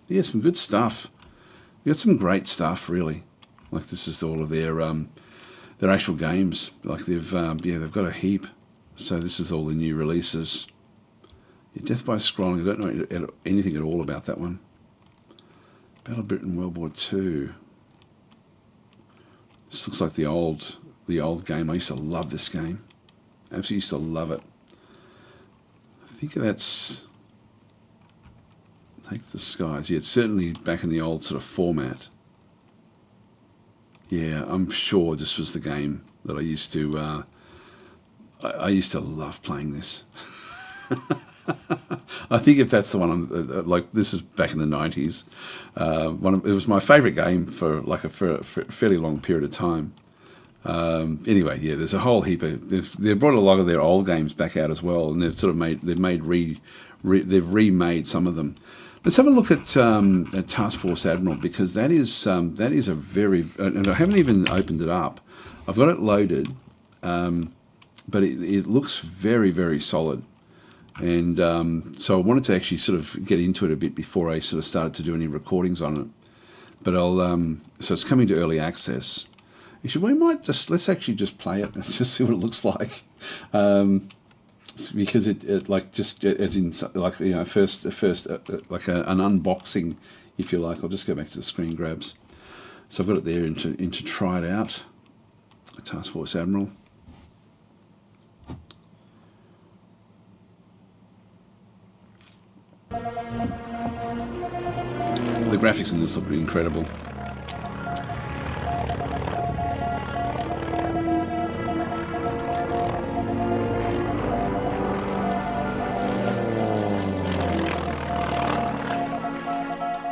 Yeah, some good stuff. They got some great stuff, really. Like this is all of their actual games. Like they've got a heap. So this is all the new releases. Yeah, Death by Scrolling. I don't know anything at all about that one. Battle Britain World War II. This looks like the old game. I used to love this game. Absolutely used to love it. I think that's Take the Skies. Yeah, it's certainly back in the old sort of format. Yeah, I'm sure this was the game that I used to. I used to love playing this. I think if that's the one, like this is back in the 90s. It was my favourite game for a fairly long period of time. Anyway, yeah, there's a whole heap of. They've brought a lot of their old games back out as well, and they've sort of remade some of them. Let's have a look at Task Force Admiral, because that is a very, and I haven't even opened it up. I've got it loaded, but it looks very, very solid. And so I wanted to actually sort of get into it a bit before I sort of started to do any recordings on it. But so it's coming to early access. Actually, let's actually just play it and just see what it looks like. Because it like just as in like, you know, first like an unboxing, if you like. I'll just go back to the screen grabs. So I've got it there into try it out. Task Force Admiral. The graphics in this look incredible.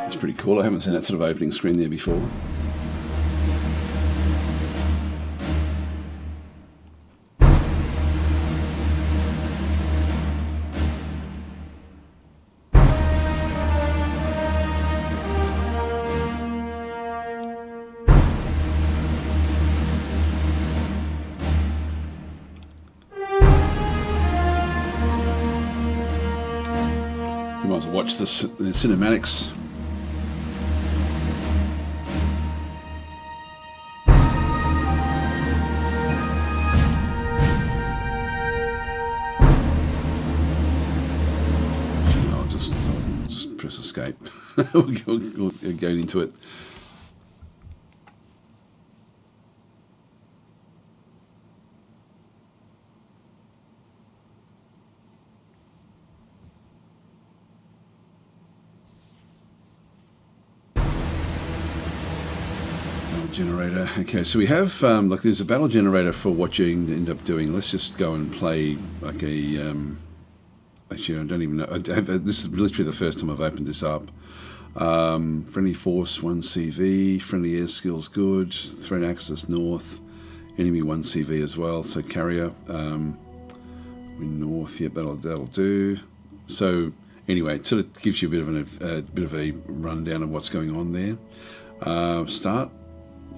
It's pretty cool. I haven't seen that sort of opening screen there before. You might as well watch the cinematics. I'll just press escape. we'll go into it. Generator. Okay, so we have like there's a battle generator for what you end up doing. Let's just go and play like a actually I don't even know. This is literally the first time I've opened this up. Friendly force 1 CV, friendly air skills good, threat axis north, enemy 1 CV as well. So carrier we north. Yep, that'll do. So anyway, it sort of gives you a bit of a rundown of what's going on there. Start.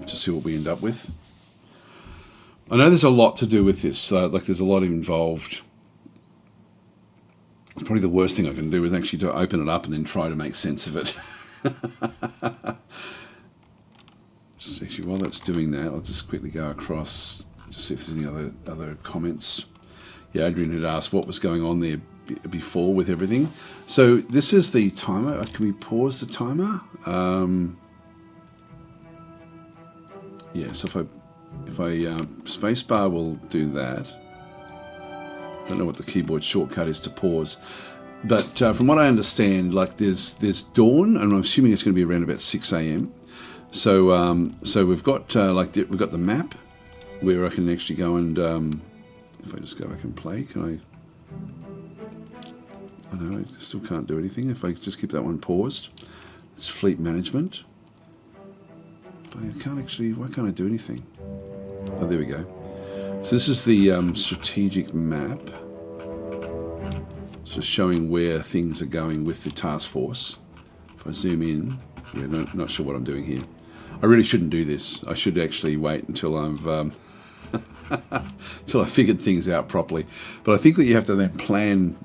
To see what we end up with. I know there's a lot to do with this, like there's a lot involved. Probably the worst thing I can do is actually to open it up and then try to make sense of it. Just actually, while that's doing that, I'll just quickly go across, just see if there's any other comments. Yeah, Adrian had asked what was going on there before with everything. So this is the timer. Can we pause the timer? Yeah, so if I spacebar will do that. I don't know what the keyboard shortcut is to pause, but from what I understand, like there's dawn, and I'm assuming it's going to be around about 6 a.m. So so we've got we've got the map where I can actually go and if I just go back and play, can I know I still can't do anything. If I just keep that one paused, it's fleet management. I can't actually, why can't I do anything? Oh, there we go. So this is the strategic map. So showing where things are going with the task force. If I zoom in, yeah, not sure what I'm doing here. I really shouldn't do this. I should actually wait until I've until I figured things out properly. But I think that you have to then plan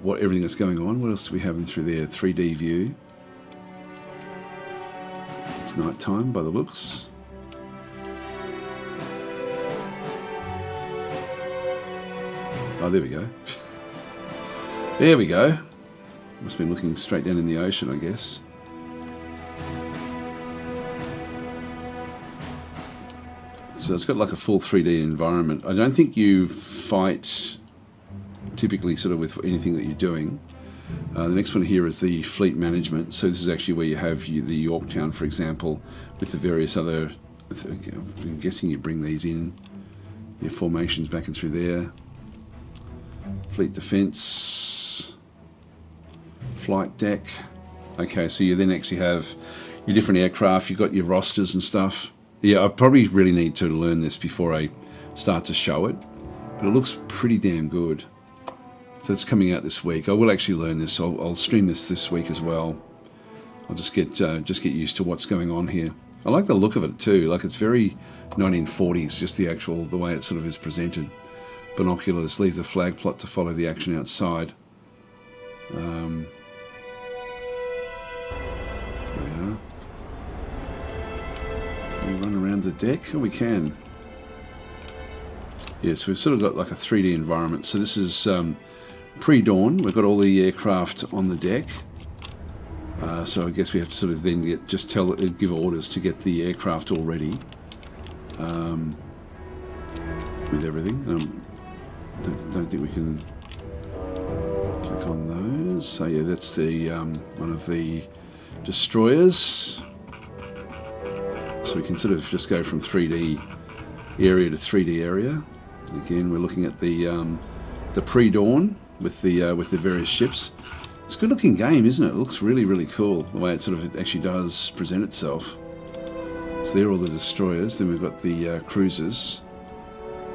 what everything that's going on. What else do we have in through there? 3D view. It's night time by the looks. Oh, there we go. There we go. Must have been looking straight down in the ocean, I guess. So it's got like a full 3D environment. I don't think you fight typically sort of with anything that you're doing. The next one here is the fleet management. So this is actually where you have the Yorktown, for example, with the various other, I'm guessing you bring these in, your formations back and through there. Fleet defense, flight deck. Okay, so you then actually have your different aircraft, you've got your rosters and stuff. Yeah, I probably really need to learn this before I start to show it, but it looks pretty damn good. So it's coming out this week. I will actually learn this. I'll stream this week as well. I'll just get used to what's going on here. I like the look of it too. Like it's very 1940s, just the way it sort of is presented. Binoculars, leave the flag plot to follow the action outside. There we are. Can we run around the deck? Oh, we can. Yeah, so we've sort of got like a 3D environment. So this is pre-dawn. We've got all the aircraft on the deck. So I guess we have to sort of then give orders to get the aircraft all ready with everything. Don't think we can click on those. So yeah, that's the one of the destroyers. So we can sort of just go from 3D area to 3D area. And again, we're looking at the pre-dawn with the various ships. It's a good looking game, isn't it? It looks really, really cool the way it sort of actually does present itself. So there are all the destroyers. Then we've got the cruisers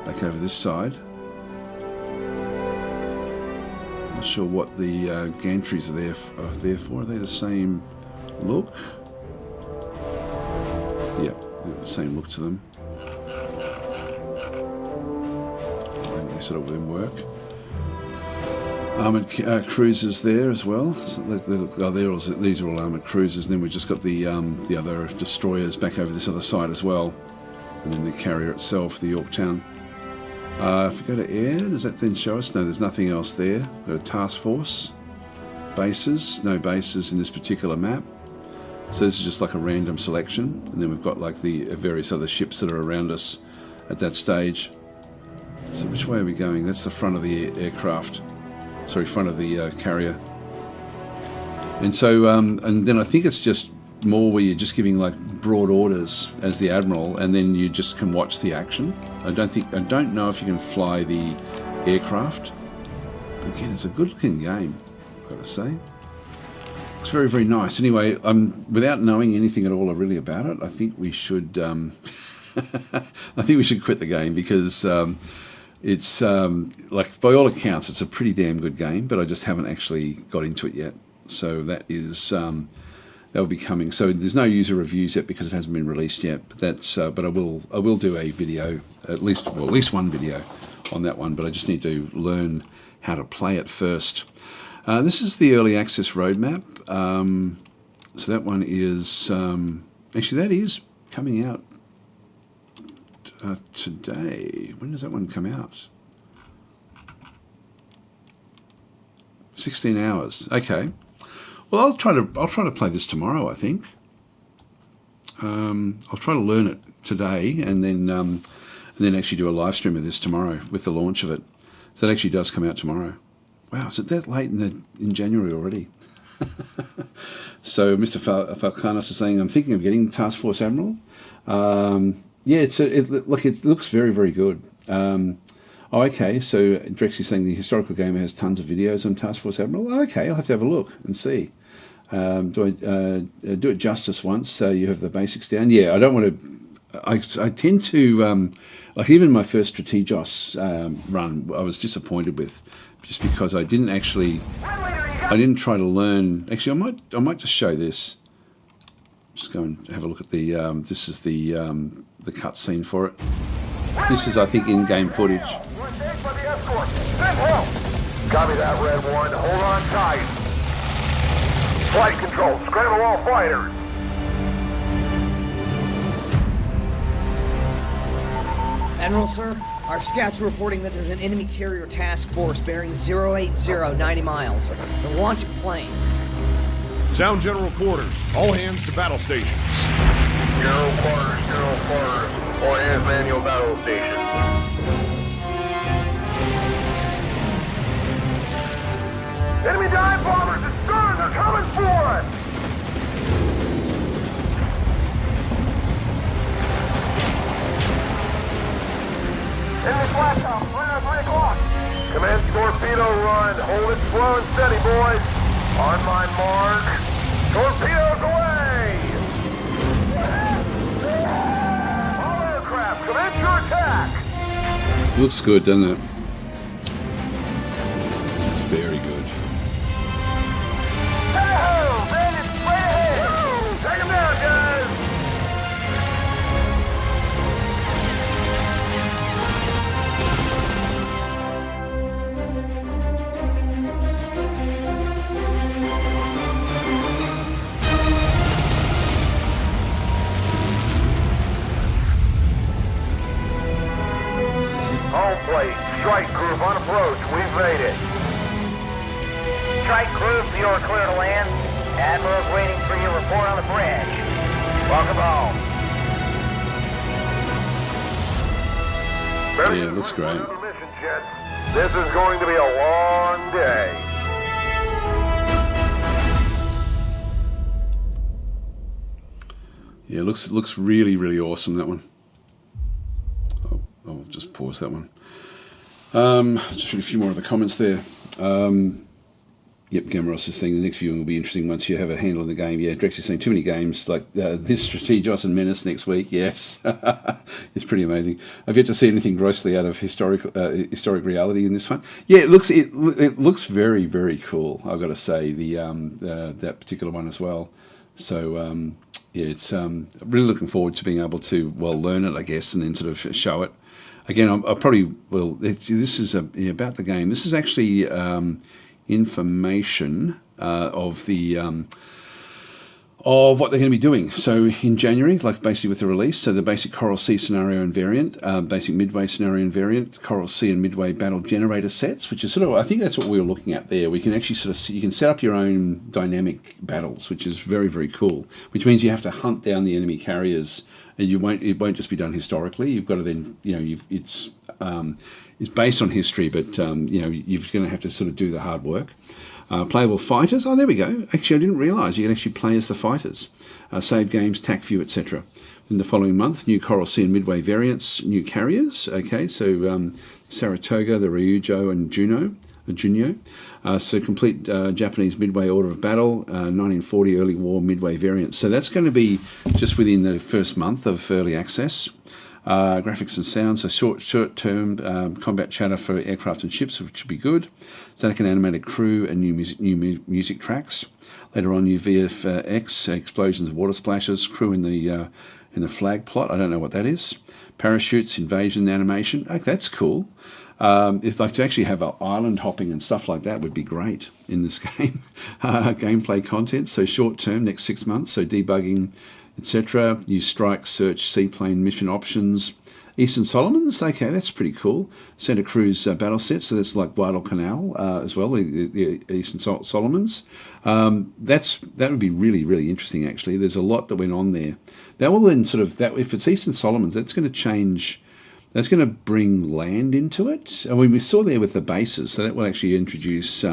back over this side. Not sure what the gantries are there for. Are they the same look? Yeah, they've got the same look to them. They sort of then work. Armoured cruisers there as well. These are all armoured cruisers, and then we've just got the other destroyers back over this other side as well, and then the carrier itself, the Yorktown. If we go to air, does that then show us? No, there's nothing else there. We've got a task force, bases, no bases in this particular map. So this is just like a random selection, and then we've got like the various other ships that are around us at that stage. So which way are we going? That's the front of the aircraft. Sorry, front of the carrier. And so, and then I think it's just more where you're just giving like broad orders as the admiral, and then you just can watch the action. I don't know if you can fly the aircraft. But again, it's a good-looking game, I've got to say. It's very, very nice. Anyway, without knowing anything at all really about it, I think we should. I think we should quit the game because. It's like by all accounts, it's a pretty damn good game, but I just haven't actually got into it yet. So that is that will be coming. So there's no user reviews yet because it hasn't been released yet. But that's but I will do a video, at least one video on that one. But I just need to learn how to play it first. This is the early access roadmap. So that one is actually that is coming out. Today. When does that one come out? 16 hours. Okay. Well, I'll try to play this tomorrow, I think. I'll try to learn it today and then actually do a live stream of this tomorrow with the launch of it. So that actually does come out tomorrow. Wow, is it that late in January already? So Mr. Falcanos is saying, I'm thinking of getting Task Force Admiral. Yeah, it looks very, very good. Okay, so Drexy's saying the historical gamer has tons of videos on Task Force Admiral. Okay, I'll have to have a look and see. Do I do it justice once so you have the basics down? Yeah, I don't want to... I tend to... like even my first Strategos run, I was disappointed with, just because I didn't try to learn... Actually, I might just show this. Just go and have a look at the... this is the cutscene for it. This is, I think, in-game footage. Copy that, Red One. Hold on tight. Flight control. Scramble all fighters. Admiral, sir, our scouts are reporting that there's an enemy carrier task force bearing 080, 90 miles. They're launching planes. Sound general quarters. All hands to battle stations. General quarters. All hands manual battle station. Enemy dive bombers! It's good! They're coming for us! Enemy flash out! Right at 3 o'clock! Commence torpedo run! Hold it slow and steady, boys! On my mark! Torpedoes away! All aircraft, commence your attack! Looks good, doesn't it? It's very good. Hey-ho! Man, it's way ahead! Home plate, strike group on approach. We've made it. Strike group, you're clear to land. Admiral's waiting for your report on the bridge. Welcome home. Yeah, it looks great. Mission, gents. This is going to be a long day. Yeah, it looks really, really awesome, that one. I'll just pause that one. Just read a few more of the comments there. Yep, Gamros is saying the next viewing will be interesting once you have a handle on the game. Yeah, Drex is saying too many games like this Strategos and Menace next week. Yes, it's pretty amazing. I've yet to see anything grossly out of historic reality in this one. Yeah, it looks very, very cool. I've got to say that particular one as well. So yeah, it's really looking forward to being able to learn it, I guess, and then sort of show it. Again, I probably will. This is about the game. This is actually information of the of what they're going to be doing. So in January, like basically with the release, so the basic Coral Sea scenario and variant, basic Midway scenario and variant, Coral Sea and Midway battle generator sets, which is sort of, I think that's what we were looking at there. We can actually sort of see, you can set up your own dynamic battles, which is very, very cool, which means you have to hunt down the enemy carriers, and it won't just be done historically. You've got to then, it's based on history, but you're going to have to sort of do the hard work. Playable fighters. Oh, there we go. Actually, I didn't realise you can actually play as the fighters. Save games, TAC view, etc. In the following month, new Coral Sea and Midway variants, new carriers. Okay, so Saratoga, the Ryujo, and Junyo. So complete Japanese Midway order of battle, 1940 early war Midway variants. So that's going to be just within the first month of early access. Graphics and sound, so short-term combat chatter for aircraft and ships, which would be good. Static and animated crew and new music tracks. Later on, new VFX, explosions of water splashes, crew in the flag plot. I don't know what that is. Parachutes, invasion animation. Okay, that's cool. If like to actually have island hopping and stuff like that would be great in this game. Gameplay content, so short-term, next 6 months, so debugging, etc. New strike, search, seaplane mission options. Eastern Solomons, okay, that's pretty cool. Santa Cruz battle set, so that's like Guadalcanal as well, the Eastern Solomons. That would be really, really interesting, actually. There's a lot that went on there. That will then sort of, if it's Eastern Solomons, that's going to change, that's going to bring land into it. I mean, we saw there with the bases, so that will actually introduce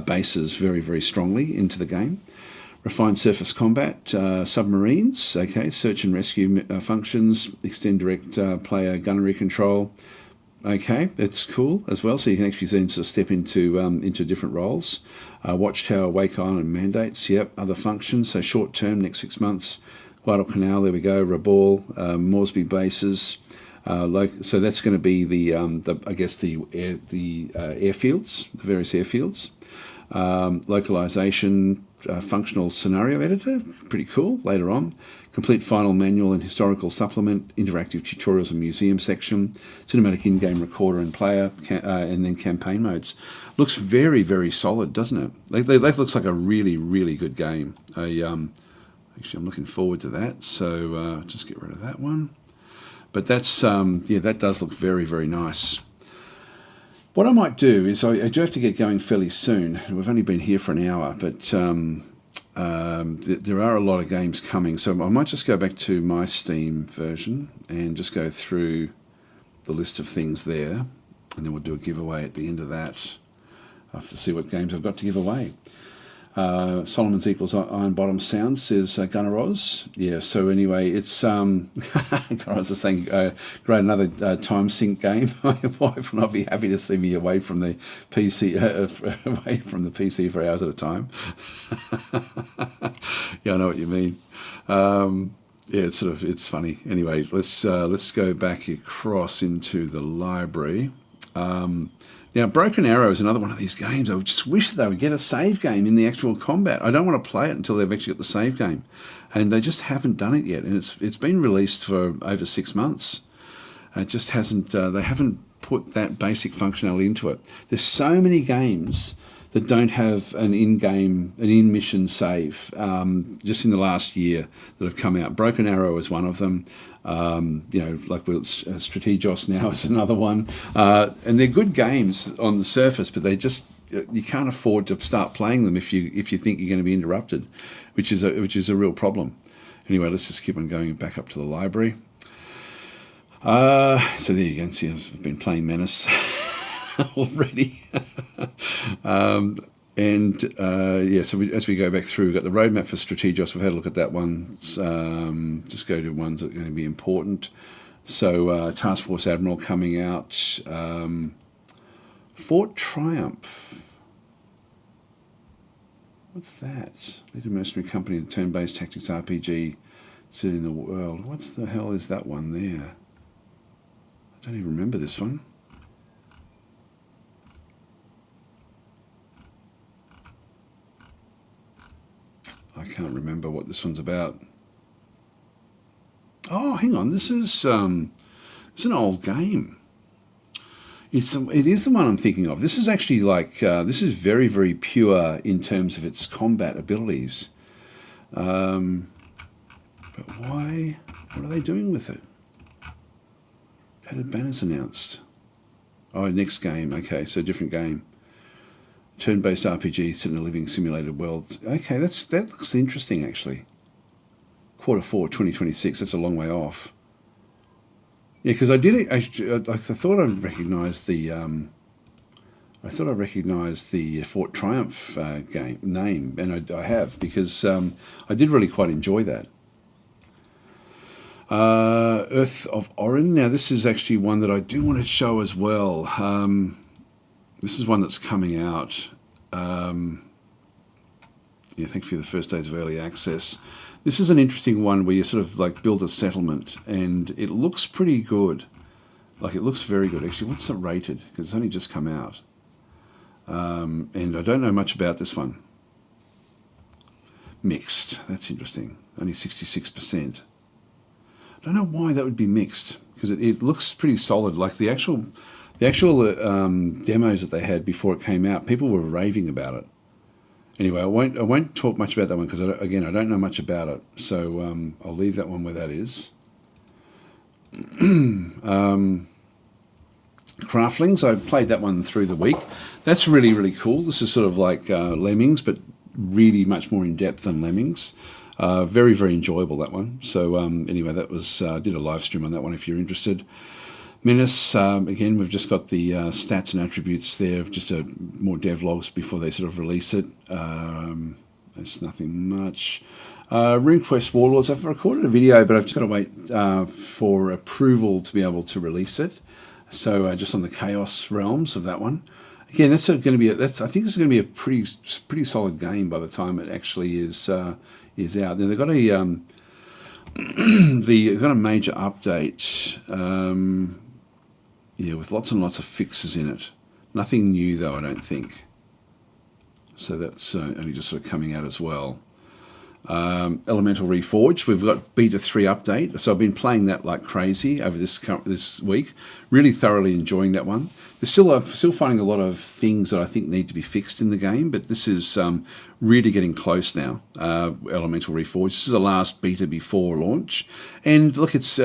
bases very, very strongly into the game. Refined surface combat, submarines, okay, search and rescue functions, extend direct player gunnery control, okay, that's cool as well. So you can actually then sort of step into different roles. Watchtower, wake on, and mandates, yep, other functions. So short term, next 6 months. Guadalcanal, there we go. Rabal, Moresby bases. So that's going to be the airfields, the various airfields. Localization. Functional scenario editor, pretty cool. Later on, complete final manual and historical supplement, interactive tutorials and museum section, cinematic in-game recorder and player, and then campaign modes. Looks very, very solid, doesn't it? That looks like a really, really good game. Actually, I'm looking forward to that. So just get rid of that one. But that's that does look very, very nice. What I might do is I do have to get going fairly soon. We've only been here for an hour, but there are a lot of games coming. So I might just go back to my Steam version and just go through the list of things there. And then we'll do a giveaway at the end of that. I have to see what games I've got to give away. Solomons equals Iron Bottom Sounds, says Gunnar Oz. Yeah, so anyway, it's Gunnar Oz is saying, great, another time sync game. My wife will not be happy to see me away from the PC for hours at a time. Yeah, I know what you mean. Yeah, it's funny. Anyway, let's go back across into the library. Now, Broken Arrow is another one of these games. I just wish that they would get a save game in the actual combat. I don't want to play it until they've actually got the save game. And they just haven't done it yet. And it's been released for over 6 months. It just hasn't, they haven't put that basic functionality into it. There's so many games that don't have an in-mission save just in the last year that have come out. Broken Arrow is one of them. Like Strategos now is another one. And they're good games on the surface, but you can't afford to start playing them if you think you're going to be interrupted, which is a real problem. Anyway, let's just keep on going back up to the library. So there you can see I've been playing Menace already. So as we go back through, we've got the roadmap for Strategos. We've had a look at that one. Just go to ones that are going to be important. So Task Force Admiral coming out. Fort Triumph. What's that? Lead a mercenary company in turn-based tactics RPG set in the world. What the hell is that one there? I don't even remember this one. I can't remember what this one's about. Oh, hang on. This is an old game. It is the one I'm thinking of. This is actually this is very, very pure in terms of its combat abilities. But why? What are they doing with it? Padded banners announced. Oh, next game. Okay, so different game. Turn-based RPG set in a living simulated world. Okay, that looks interesting actually. Q4 2026. That's a long way off. Yeah, because I thought I recognised the. I thought I recognised the Fort Triumph game name, and I have, because I did really quite enjoy that. Earth of Orin. Now this is actually one that I do want to show as well. This is one that's coming out. Thank you for the first days of early access. This is an interesting one where you sort of build a settlement, and it looks pretty good. It looks very good. Actually, what's it rated? Because it's only just come out. And I don't know much about this one. Mixed. That's interesting. Only 66%. I don't know why that would be mixed, because it looks pretty solid. The actual demos that they had before it came out, people were raving about it. Anyway, I won't talk much about that one because I don't know much about it. So I'll leave that one where that is. Craftlings, I played that one through the week. That's really, really cool. This is sort of like Lemmings, but really much more in depth than Lemmings. Very, very enjoyable, that one. So anyway, that was did a live stream on that one if you're interested. Menace, again, we've just got the stats and attributes there, just more devlogs before they sort of release it. There's nothing much. RuneQuest Warlords, I've recorded a video, but I've just got to wait for approval to be able to release it. So just on the Chaos Realms of that one. Again, that's going to be I think it's going to be a pretty solid game by the time it actually is out. Now they've got a they've got a major update. With lots and lots of fixes in it. Nothing new though, I don't think. So that's only just sort of coming out as well. Elemental Reforged, we've got Beta 3 update. So I've been playing that like crazy over this week. Really thoroughly enjoying that one. There's still finding a lot of things that I think need to be fixed in the game, but this is really getting close now. Elemental Reforged. This is the last beta before launch, and look, it's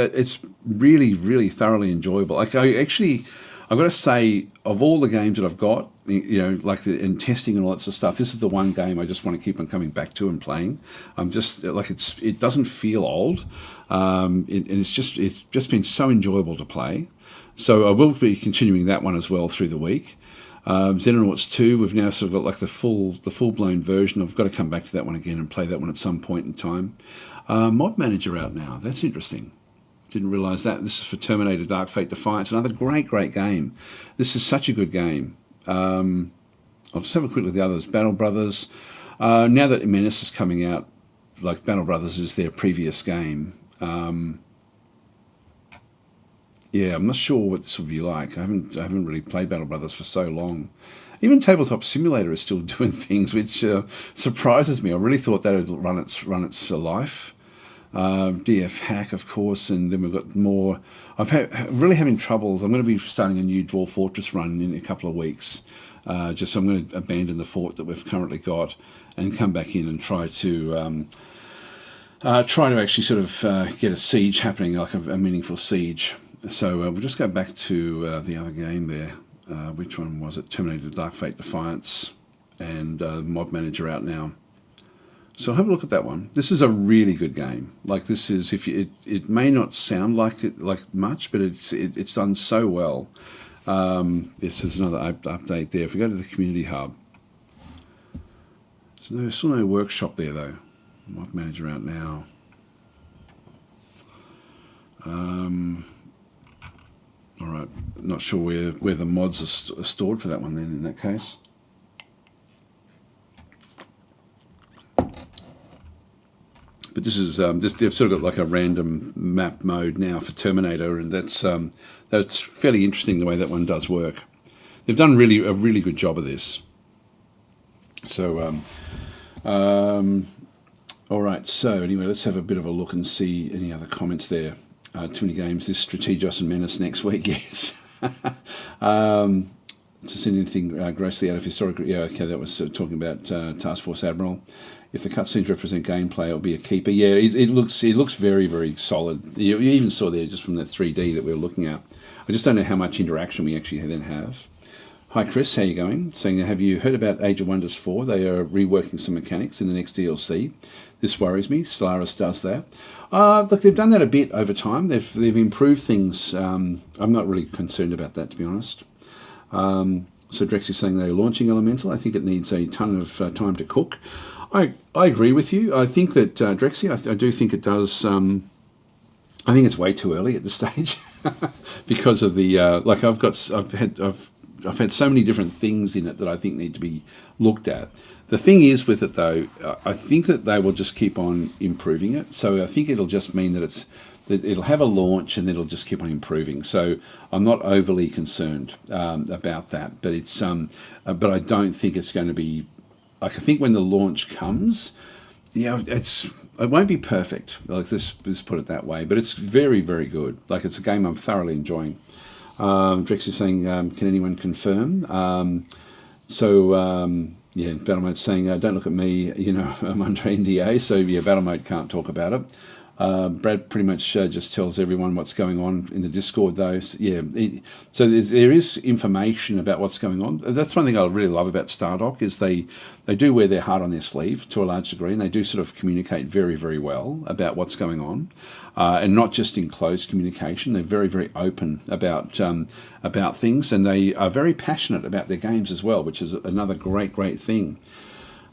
really, really thoroughly enjoyable. I've got to say, of all the games that I've got, in testing and all that sort of stuff, this is the one game I just want to keep on coming back to and playing. I'm just it doesn't feel old, and it's just been so enjoyable to play. So I will be continuing that one as well through the week. Xenonauts 2, we've now sort of got the full-blown version. I've got to come back to that one again and play that one at some point in time. Mod Manager out now. That's interesting. Didn't realise that. This is for Terminator Dark Fate Defiance. Another great, great game. This is such a good game. I'll just have a quick look at the others. Battle Brothers. Now that Menace is coming out, Battle Brothers is their previous game. I'm not sure what this will be like. I haven't really played Battle Brothers for so long. Even Tabletop Simulator is still doing things, which surprises me. I really thought that would run its life. DF Hack, of course, and then we've got more. Really having troubles. I'm going to be starting a new Dwarf Fortress run in a couple of weeks. So I'm going to abandon the fort that we've currently got and come back in and try to try to actually sort of get a siege happening, like a meaningful siege. So we'll just go back to the other game there. Which one was it? Terminator Dark Fate Defiance and Mod Manager out now. So have a look at that one. This is a really good game. Like this is, if you, it may not sound like it like much, but it's done so well. This is another update there. If we go to the community hub, there's still no workshop there though. Mod Manager out now. All right, not sure where the mods are stored for that one then in that case. But this is they've sort of got like a random map mode now for Terminator, and that's fairly interesting the way that one does work. They've done a really good job of this. So, all right. So anyway, let's have a bit of a look and see any other comments there. Too many games. This Strategos and Menace next week. Yes. To see anything grossly out of historical. Yeah. Okay. That was talking about Task Force Admiral. If the cutscenes represent gameplay, it'll be a keeper. Yeah, it looks very, very solid. You even saw there just from that 3D that we were looking at. I just don't know how much interaction we actually then have. Hi Chris, how you going? Saying, have you heard about Age of Wonders 4? They are reworking some mechanics in the next DLC. This worries me. Stellaris does that. Look, they've done that a bit over time. They've improved things. I'm not really concerned about that, to be honest. So Drex is saying they're launching Elemental. I think it needs a ton of time to cook. I agree with you. I think that Drexy, I do think it does. I think it's way too early at this stage because of the like I've had so many different things in it that I think need to be looked at. The thing is with it though, I think that they will just keep on improving it. So I think it'll just mean that it'll have a launch and it'll just keep on improving. So I'm not overly concerned about that. But it's but I don't think it's going to be. Like, I think when the launch comes, it won't be perfect. Like let's put it that way. But it's very, very good. Like it's a game I'm thoroughly enjoying. Drex is saying, can anyone confirm? Yeah, Battle Mode's saying, don't look at me. You know, I'm under NDA, so yeah, Battle Mode can't talk about it. Brad pretty much just tells everyone what's going on in the Discord, though. So, yeah, so there is information about what's going on. That's one thing I really love about Stardock is they do wear their heart on their sleeve to a large degree, and they do sort of communicate very, very well about what's going on, and not just in closed communication. They're very, very open about things, and they are very passionate about their games as well, which is another great thing.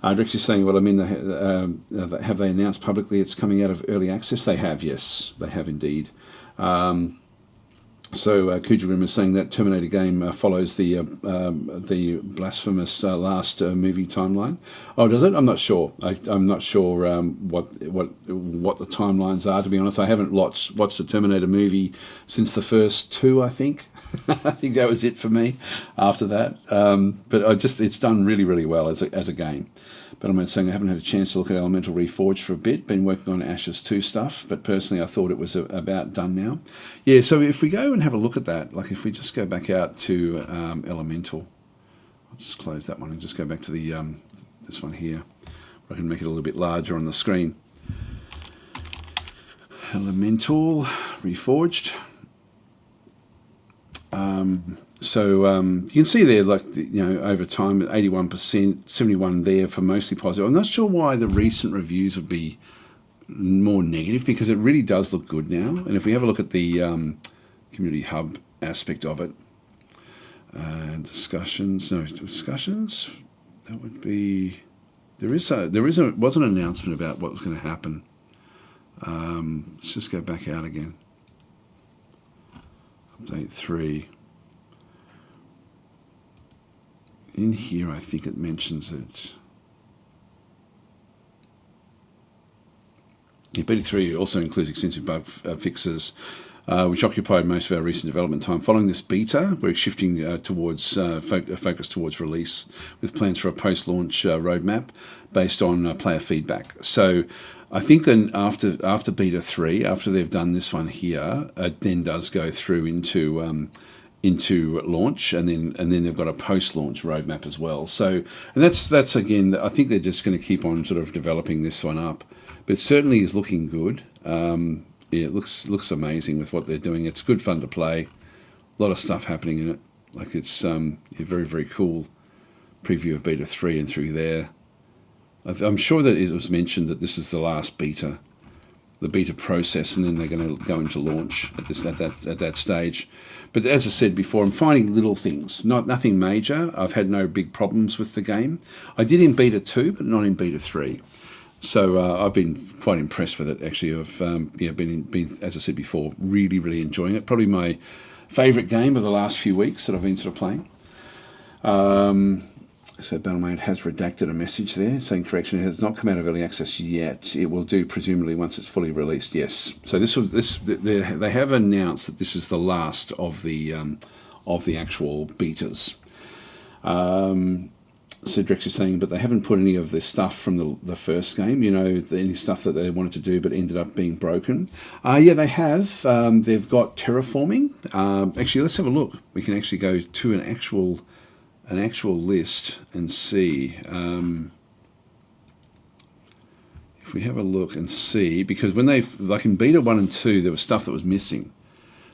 Drex is saying, well, I mean, have they announced publicly it's coming out of early access? They have, yes, they have indeed. So Kujagrim is saying that Terminator game follows the blasphemous last movie timeline. Oh, does it? I'm not sure. I'm not sure what the timelines are, to be honest. I haven't watched a Terminator movie since the first two, I think. I think that was it for me after that. But it's done really, really well as a game. But I'm saying I haven't had a chance to look at Elemental Reforged for a bit. Been working on Ashes 2 stuff, but personally I thought it was about done now. Yeah, so if we go and have a look at that, like if we just go back out to Elemental, I'll just close that one and just go back to the this one here. I can make it a little bit larger on the screen. Elemental Reforged. You can see there, like, over time, 81%, 71 there for mostly positive. I'm not sure why the recent reviews would be more negative, because it really does look good now. And if we have a look at the community hub aspect of it, discussions, that would be, was an announcement about what was going to happen. Let's just go back out again. Update 3. In here, I think it mentions it. Yeah, Beta 3 also includes extensive bug fixes, which occupied most of our recent development time. Following this beta, we're shifting towards focus towards release, with plans for a post-launch roadmap based on player feedback. So I think then after Beta 3, after they've done this one here, it then does go through into launch, and then they've got a post-launch roadmap as well. So, and that's again, I think they're just going to keep on sort of developing this one up. but it certainly is looking good. Yeah, it looks amazing with what they're doing. It's good fun to play. A lot of stuff happening in it. Like it's a very, very cool preview of beta 3 and through there. I'm sure that it was mentioned that this is the last beta, the beta process, and then they're going to go into launch at that stage. But as I said before, I'm finding little things, nothing major. I've had no big problems with the game. I did in beta 2, but not in beta 3. So I've been quite impressed with it. Actually, I've been, as I said before, really, really enjoying it. Probably my favourite game of the last few weeks that I've been sort of playing. So Battlemate has redacted a message there saying, correction, it has not come out of early access yet. It will do presumably once it's fully released. Yes. So they have announced that this is the last of the actual betas. So Drex is saying, but they haven't put any of the stuff from the first game, any stuff that they wanted to do but ended up being broken. Yeah, they have. They've got terraforming. Actually, let's have a look. We can actually go to an actual list and see. If we have a look and see, because when like in beta 1 and 2, there was stuff that was missing,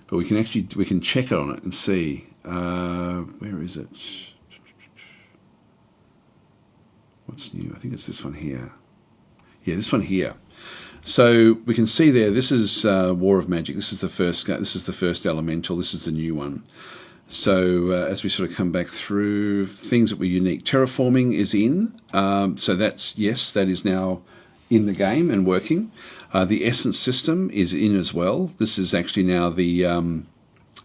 but we can check it on it and see. Where is it? What's new? I think it's this one here. Yeah, this one here. So we can see there. This is War of Magic. This is the first. This is the first elemental. This is the new one. So as we sort of come back through, things that were unique. Terraforming is in. So that's, yes, that is now in the game and working. The Essence system is in as well. This is actually now the.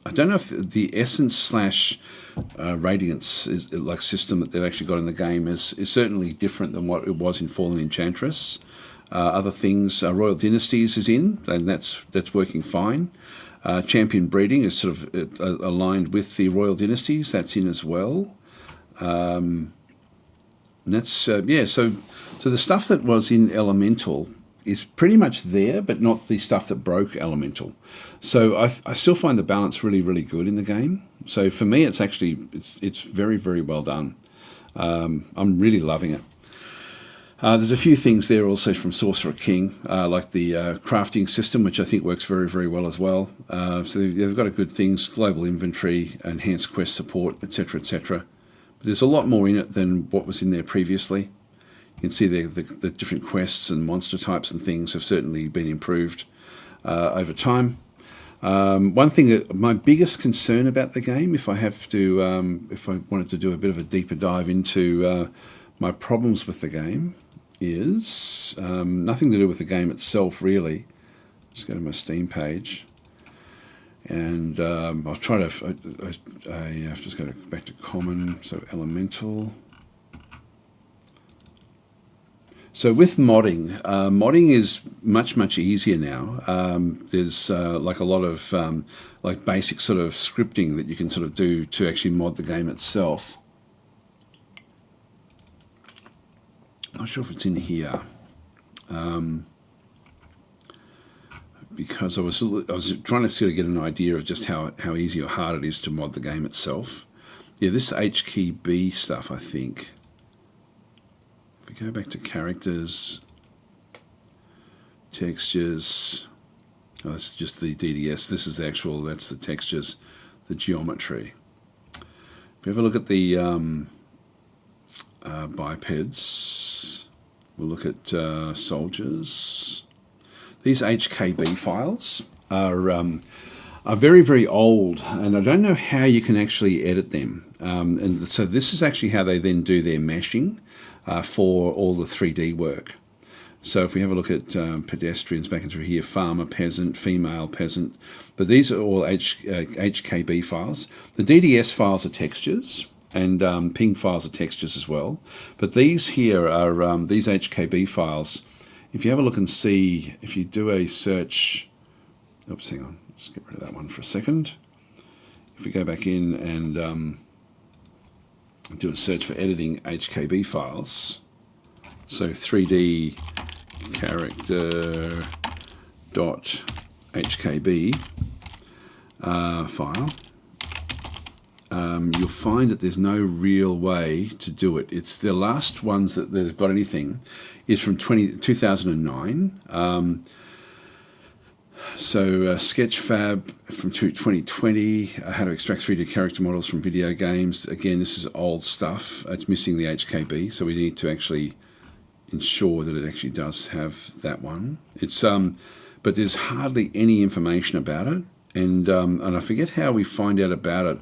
I don't know if the Essence / Radiance is like system that they've actually got in the game is certainly different than what it was in Fallen Enchantress. Other things, Royal Dynasties is in, and that's working fine. Champion breeding is sort of aligned with the Royal Dynasties. That's in as well. And that's yeah. So the stuff that was in Elemental is pretty much there, but not the stuff that broke Elemental. So I still find the balance really, really good in the game. So for me, it's actually it's very, very well done. I'm really loving it. There's a few things there also from Sorcerer King, like the crafting system, which I think works very, very well as well. So they've got a good things, global inventory, enhanced quest support, etc., etc. But there's a lot more in it than what was in there previously. You can see the different quests and monster types and things have certainly been improved over time. One thing that my biggest concern about the game, if I wanted to do a bit of a deeper dive into my problems with the game, is nothing to do with the game itself really. Just go to my Steam page, and I'll try to. I've just got to go back to common. So elemental. So with modding, modding is much easier now. There's like a lot of like basic sort of scripting that you can sort of do to actually mod the game itself. Not sure if it's in here, because I was trying to sort of get an idea of just how easy or hard it is to mod the game itself. Yeah, this HKB stuff, I think. If we go back to characters, textures, oh, that's just the DDS. This is that's the textures, the geometry. If we have a look at the bipeds, we'll look at soldiers. These HKB files are very, very old, and I don't know how you can actually edit them. And so this is actually how they then do their meshing for all the 3D work. So if we have a look at pedestrians back and through here, farmer, peasant, female, peasant, but these are all HKB files. The DDS files are textures, and ping files are textures as well. But these here are these HKB files. If you have a look and see, if you do a search, oops, hang on, just get rid of that one for a second. If we go back in and do a search for editing HKB files, so 3D character .hkb file, you'll find that there's no real way to do it. It's the last ones that have got anything is from 2009. So Sketchfab from 2020, how to extract 3D character models from video games. Again, this is old stuff. It's missing the HKB, so we need to actually ensure that it actually does have that one. It's but there's hardly any information about it, and I forget how we find out about it.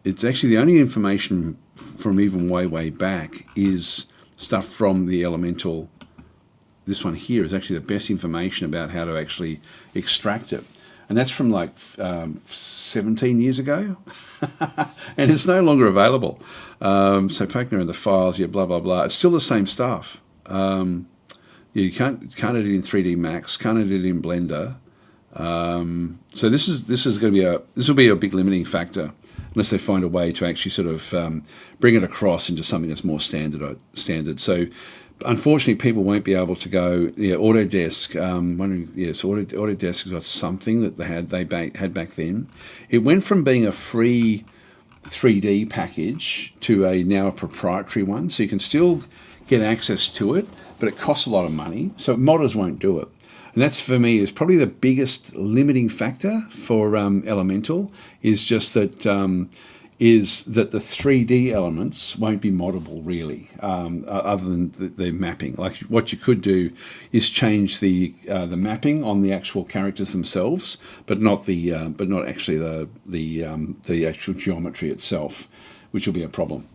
It's actually the only information from even way back is stuff from the Elemental. This one here is actually the best information about how to actually extract it. And that's from like 17 years ago. And it's no longer available. So poking around the files, yeah, blah, blah, blah. It's still the same stuff. You can't edit in 3D Max, can't edit in Blender. So this is going to be this will be a big limiting factor unless they find a way to actually sort of bring it across into something that's more standard. So unfortunately, people won't be able to go. Yeah, Autodesk. Autodesk has got something that they had back then. It went from being a free 3D package to now a proprietary one. So you can still get access to it, but it costs a lot of money. So modders won't do it. And that's, for me, is probably the biggest limiting factor for Elemental, is just that the 3D elements won't be moddable really, other than the mapping. Like what you could do is change the mapping on the actual characters themselves, but not actually the actual geometry itself, which will be a problem.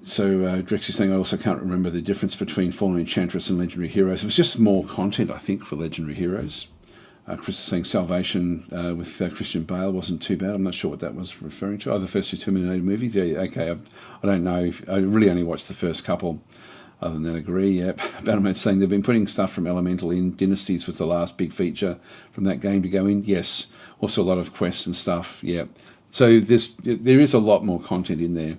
So Drex is saying, I also can't remember the difference between Fallen Enchantress and Legendary Heroes. It was just more content, I think, for Legendary Heroes. Chris is saying Salvation with Christian Bale wasn't too bad. I'm not sure what that was referring to. Oh, the first two Terminator movies? Yeah, okay. I don't know. I really only watched the first couple. Other than that, agree, yeah. Battlemate's saying they've been putting stuff from Elemental in. Dynasties was the last big feature from that game to go in. Yes. Also a lot of quests and stuff, yeah. So there is a lot more content in there.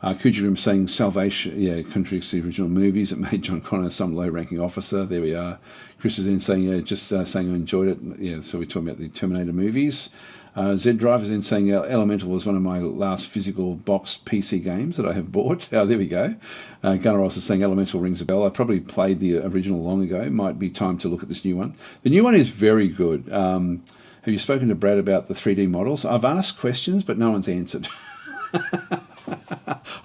Kujirim saying Salvation, yeah, contradicts the original movies. It made John Connor some low-ranking officer. There we are. Chris is then saying, saying I enjoyed it. Yeah, so we're talking about the Terminator movies. Z Drive is then saying Elemental was one of my last physical box PC games that I have bought. Oh, there we go. Gunnar also saying Elemental rings a bell. I probably played the original long ago. It might be time to look at this new one. The new one is very good. Have you spoken to Brad about the 3D models? I've asked questions, but no one's answered.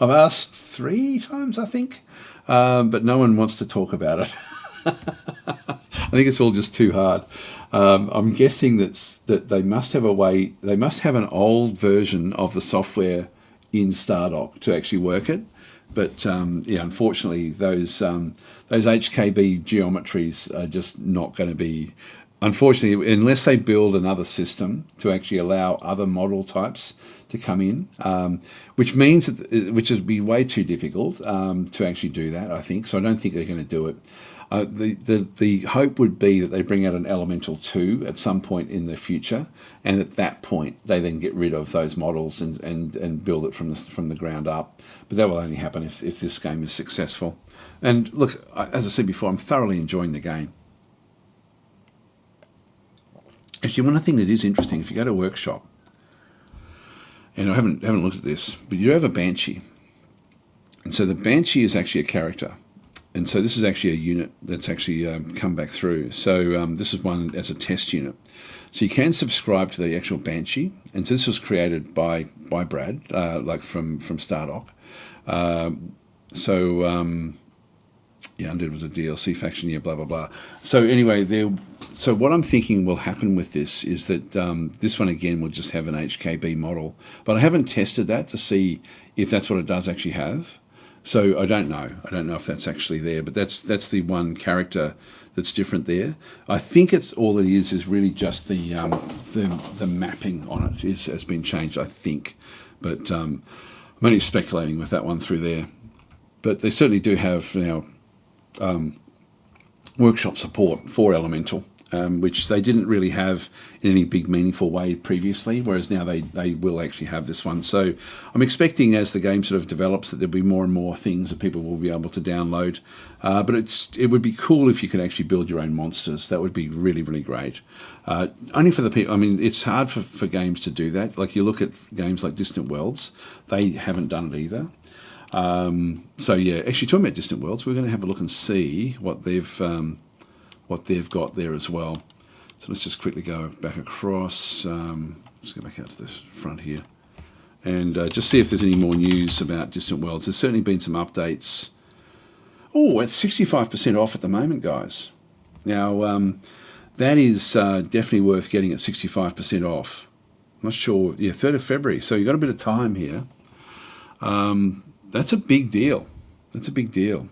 I've asked 3 times, I think, but no one wants to talk about it. I think it's all just too hard. I'm guessing that they must have a way. They must have an old version of the software in Stardock to actually work it. But unfortunately, those HKB geometries are just not going to be. Unfortunately, unless they build another system to actually allow other model types to come in, which would be way too difficult to actually do that, I think. So I don't think they're going to do it. The hope would be that they bring out an Elemental 2 at some point in the future, and at that point they then get rid of those models and build it from the ground up. But that will only happen if this game is successful. And look, as I said before, I'm thoroughly enjoying the game. Actually, one thing that is interesting, if you go to a workshop, and I haven't looked at this, but you have a Banshee. And so the Banshee is actually a character. And so this is actually a unit that's actually come back through. So this is one as a test unit. So you can subscribe to the actual Banshee. And so this was created by Brad, like from Stardock. Undead was a DLC faction, yeah, blah, blah, blah. So anyway, so what I'm thinking will happen with this is that this one, again, will just have an HKB model. But I haven't tested that to see if that's what it does actually have. So I don't know. I don't know if that's actually there. But that's the one character that's different there. I think it's all it is really just the mapping on it has been changed, I think. But I'm only speculating with that one through there. But they certainly do have now workshop support for Elemental. which they didn't really have in any big meaningful way previously, whereas now they will actually have this one. So I'm expecting as the game sort of develops that there'll be more and more things that people will be able to download. But it would be cool if you could actually build your own monsters. That would be really, really great. Only for the people, I mean, it's hard for games to do that. Like you look at games like Distant Worlds, they haven't done it either. So yeah, actually talking about Distant Worlds, we're going to have a look and see what they've got there as well. So let's just quickly go back across. Let's go back out to the front here and just see if there's any more news about Distant Worlds. There's certainly been some updates. Oh, it's 65% off at the moment, guys. Now, that is definitely worth getting at 65% off. I'm not sure. Yeah, 3rd of February. So you've got a bit of time here. That's a big deal. That's a big deal.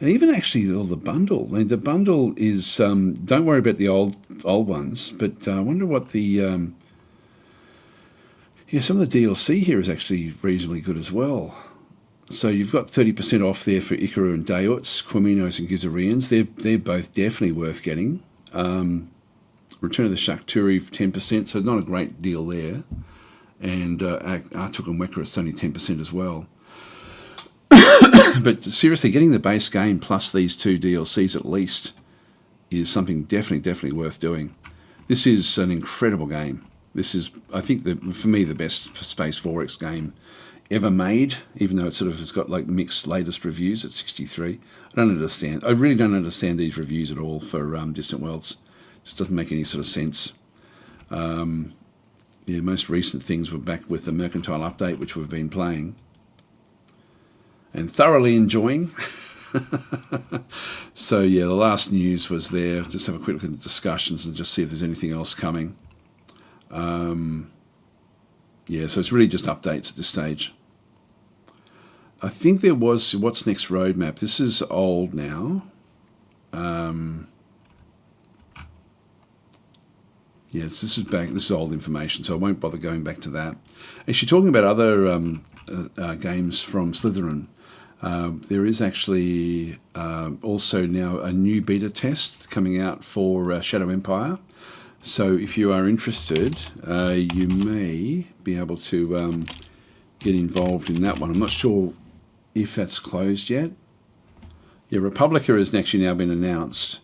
And even actually the bundle. I mean, the bundle is, don't worry about the old ones, but I wonder what the, some of the DLC here is actually reasonably good as well. So you've got 30% off there for Ikaru and Dauts, Quiminos and Gizareans. They're both definitely worth getting. Return of the Shakturi for 10%, so not a great deal there. And Artuk and Weka is only 10% as well. But seriously, getting the base game plus these 2 DLCs at least is something definitely worth doing. This is an incredible game. This is, I think, for me, the best Space 4X game ever made, even though it sort of has got like mixed latest reviews at 63. I really don't understand these reviews at all for Distant Worlds. It just doesn't make any sort of sense. Most recent things were back with the Mercantile update, which we've been playing and thoroughly enjoying. So yeah, the last news was there. Just have a quick look at the discussions and just see if there's anything else coming. So it's really just updates at this stage. I think there was What's Next roadmap. This is old now. Yes, this is back. This is old information, so I won't bother going back to that. Actually, talking about other games from Slytherin, there is actually also now a new beta test coming out for Shadow Empire. So if you are interested, you may be able to get involved in that one. I'm not sure if that's closed yet. Yeah, Republica has actually now been announced.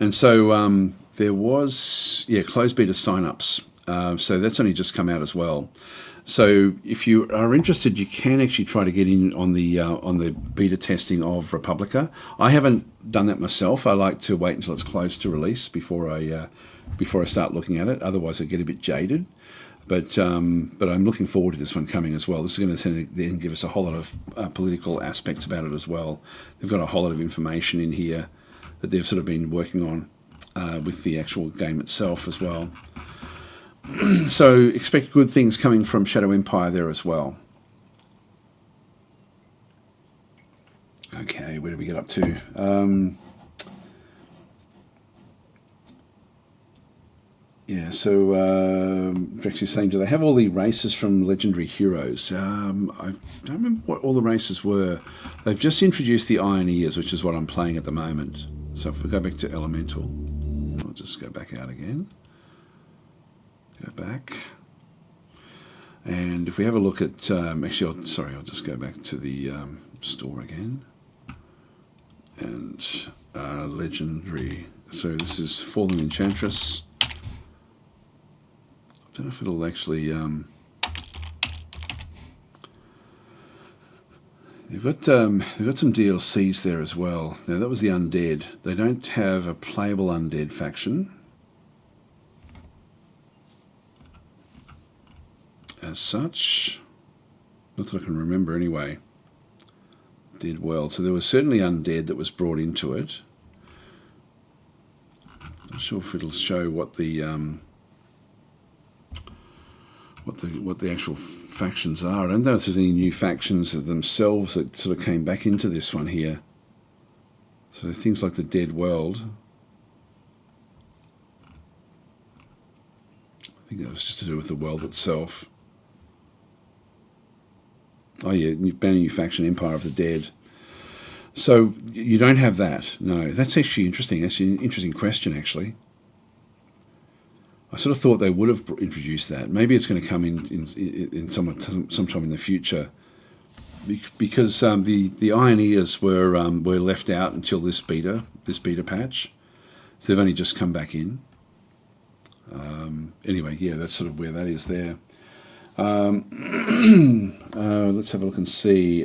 And so there was, closed beta signups. So that's only just come out as well. So if you are interested, you can actually try to get in on the beta testing of Republica. I haven't done that myself. I like to wait until it's close to release before I start looking at it. Otherwise, I get a bit jaded. But I'm looking forward to this one coming as well. This is going to then give us a whole lot of political aspects about it as well. They've got a whole lot of information in here that they've sort of been working on with the actual game itself as well. So expect good things coming from Shadow Empire there as well. Okay, where do we get up to? Drex is saying, do they have all the races from Legendary Heroes? I don't remember what all the races were. They've just introduced the Iron Ears, which is what I'm playing at the moment. So if we go back to Elemental, I'll just go back out again. Go back. And if we have a look at, I'll just go back to the store again. And Legendary. So this is Fallen Enchantress. I don't know if it'll actually. They've got some DLCs there as well. Now that was the Undead. They don't have a playable Undead faction as such. Not that I can remember anyway. Did well. So there was certainly Undead that was brought into it. Not sure if it'll show what the actual factions are. I don't know if there's any new factions themselves that sort of came back into this one here. So things like the Dead World. I think that was just to do with the world itself. Oh yeah, brand new faction, Empire of the Dead. So you don't have that. No, that's actually interesting. That's an interesting question, actually. I sort of thought they would have introduced that. Maybe it's going to come in sometime in the future, because the Iron Ears were left out until this beta patch. So they've only just come back in. Anyway, yeah, that's sort of where that is there. Let's have a look and see.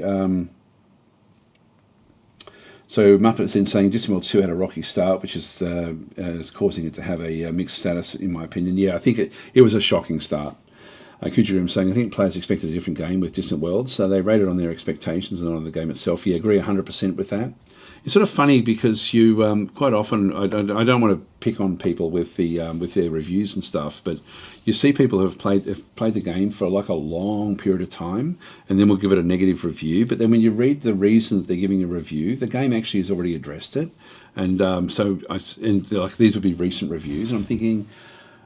So Muppet's then saying Distant World 2 had a rocky start, which is causing it to have a mixed status, in my opinion. Yeah, I think it was a shocking start. Kujirim saying, I think players expected a different game with Distant Worlds, so they rated on their expectations and not on the game itself. Yeah, agree 100% with that. It's sort of funny because you quite often, I don't want to pick on people with their reviews and stuff, but you see people who have played the game for like a long period of time, and then we'll give it a negative review. But then when you read the reason that they're giving a review, the game actually has already addressed it, and like these would be recent reviews, and I'm thinking,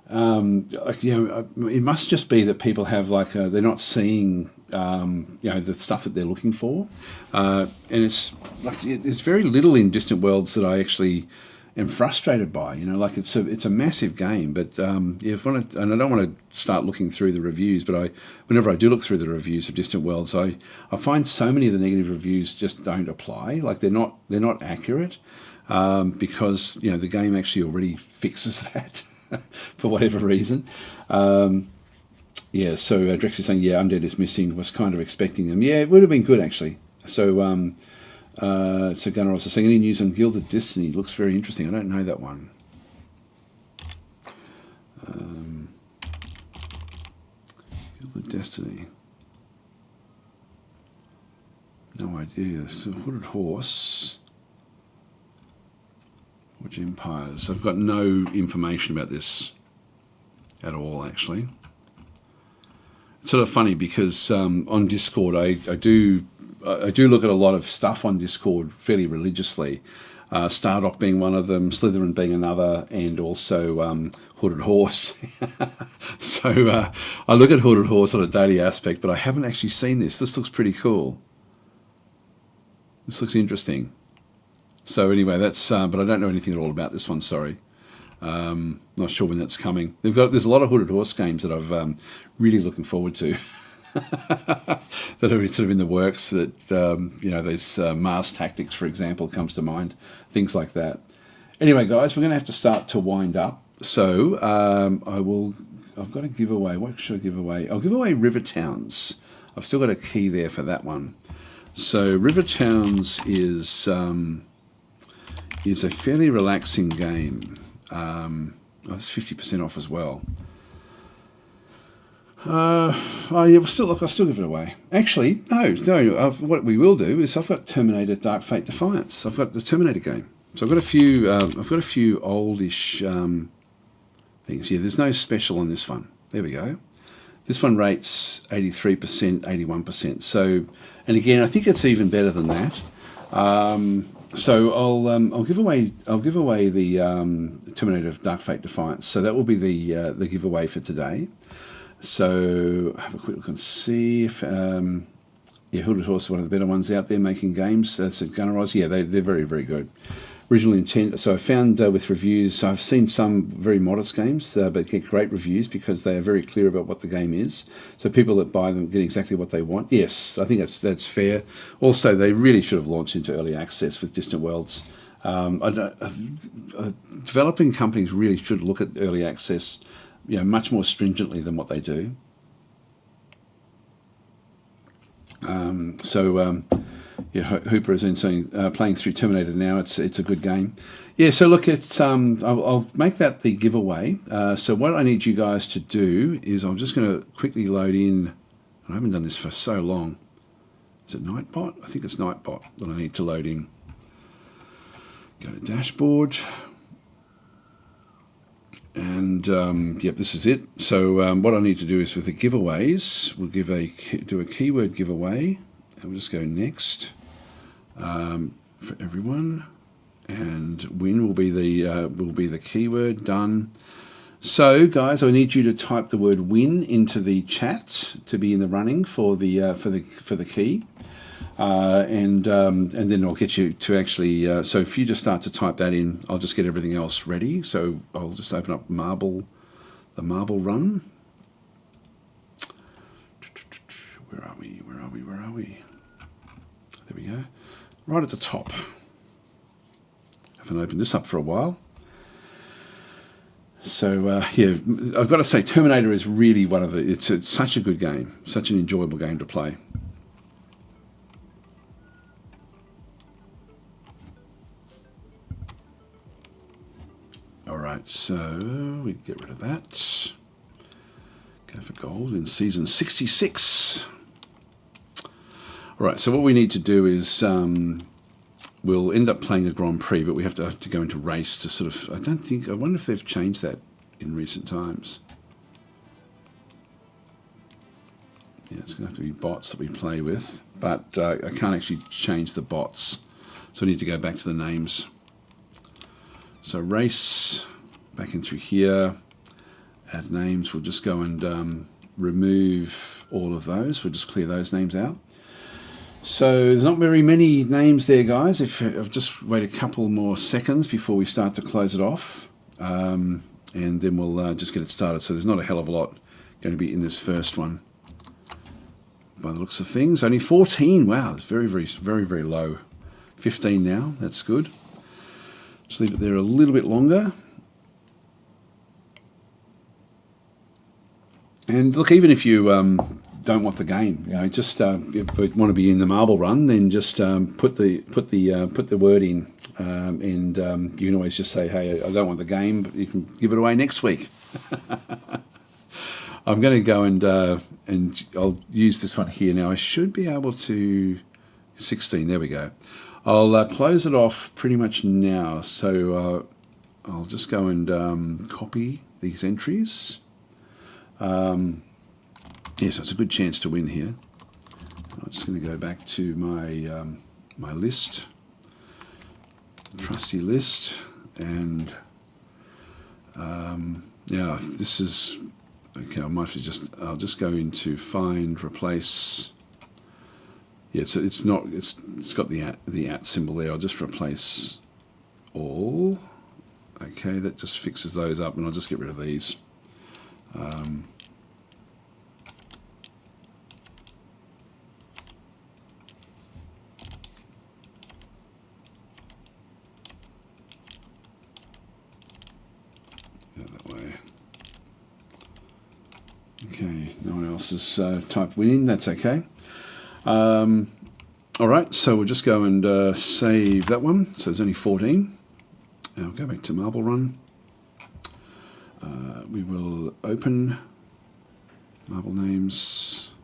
it must just be that people have they're not seeing the stuff that they're looking for, and it's like there's very little in Distant Worlds that I actually am frustrated by. It's a massive game, but and I don't want to start looking through the reviews, but whenever I do look through the reviews of Distant Worlds, I find so many of the negative reviews just don't apply. Like they're not accurate, because the game actually already fixes that. For whatever reason. So Drex is saying, yeah, Undead is missing, was kind of expecting them. Yeah, it would have been good, actually. So Gunnar also saying, any news on Gilded Destiny? Looks very interesting. I don't know that one. Gilded Destiny. No idea. So Hooded Horse. Which Empires? I've got no information about this at all, actually. It's sort of funny because on Discord I do look at a lot of stuff on Discord fairly religiously. Stardock being one of them, Slytherin being another, and also Hooded Horse. So I look at Hooded Horse on a daily aspect, but I haven't actually seen this. This looks pretty cool. This looks interesting. So anyway, that's but I don't know anything at all about this one. Sorry, not sure when that's coming. There's a lot of Hooded Horse games that I'm really looking forward to that are sort of in the works. That there's Mars Tactics, for example, comes to mind. Things like that. Anyway, guys, we're going to have to start to wind up. So I've got a giveaway. What should I give away? I'll give away River Towns. I've still got a key there for that one. So River Towns is a fairly relaxing game. It's 50% off as well. I'll still give it away. Actually, no. What we will do is I've got Terminator: Dark Fate Defiance. I've got the Terminator game. So I've got a few oldish things. Yeah, there's no special on this one. There we go. This one rates 83%, 81%. So, and again, I think it's even better than that. So I'll give away the Terminator Dark Fate Defiance. So that will be the giveaway for today. So have a quick look and see if Hooded Horse is one of the better ones out there making games. That's at Gunnaros. Yeah, they're very, very good. Original intent. So I found with reviews, I've seen some very modest games, but get great reviews because they are very clear about what the game is. So people that buy them get exactly what they want. Yes, I think that's fair. Also, they really should have launched into early access with Distant Worlds. Developing companies really should look at early access, much more stringently than what they do. Hooper is then saying, playing through Terminator now, it's a good game. Yeah, so look, I'll make that the giveaway. So what I need you guys to do is I'm just going to quickly load in. I haven't done this for so long. Is it Nightbot? I think it's Nightbot that I need to load in. Go to dashboard. And yep, this is it. So what I need to do is with the giveaways, we'll do a keyword giveaway. And we'll just go next for everyone, and win will be the keyword. Done. So, guys, I need you to type the word win into the chat to be in the running for the key. and then I'll get you to actually. So if you just start to type that in, I'll just get everything else ready. So I'll just open up the marble run. Where are we? Where are we? Where are we? There we go. Right at the top. Haven't opened this up for a while. So yeah, I've got to say, Terminator is really one of the. It's such a good game, such an enjoyable game to play. All right, so we get rid of that. Go for gold in season 66. All right, so what we need to do is. We'll end up playing a Grand Prix, but we have to go into race to sort of... I wonder if they've changed that in recent times. Yeah, it's going to have to be bots that we play with, but I can't actually change the bots, so I need to go back to the names. So race, back in through here, add names. We'll just go and remove all of those. We'll just clear those names out. So there's not very many names there, guys. I've just wait a couple more seconds before we start to close it off, and then we'll just get it started. So there's not a hell of a lot going to be in this first one, by the looks of things. Only 14. Wow, it's very, very, very, very low. 15 now. That's good. Just leave it there a little bit longer. And look, even if you don't want the game, just if you want to be in the marble run, then just put the word in, and you can always just say, hey, I don't want the game, but you can give it away next week. I'm going to go and I'll use this one here now. I should be able to 16. There we go. I'll close it off pretty much now. So I'll just go and copy these entries. Yeah, so it's a good chance to win here. I'm just going to go back to my my list, trusty list, and yeah, this is okay. I'll just go into find, replace. Yeah, so it's got the at symbol there. I'll just replace all. Okay, that just fixes those up, and I'll just get rid of these. Okay, no one else has typed winning, that's okay. Alright, so we'll just go and save that one. So there's only 14. Now go back to Marble Run. We will open Marble Names.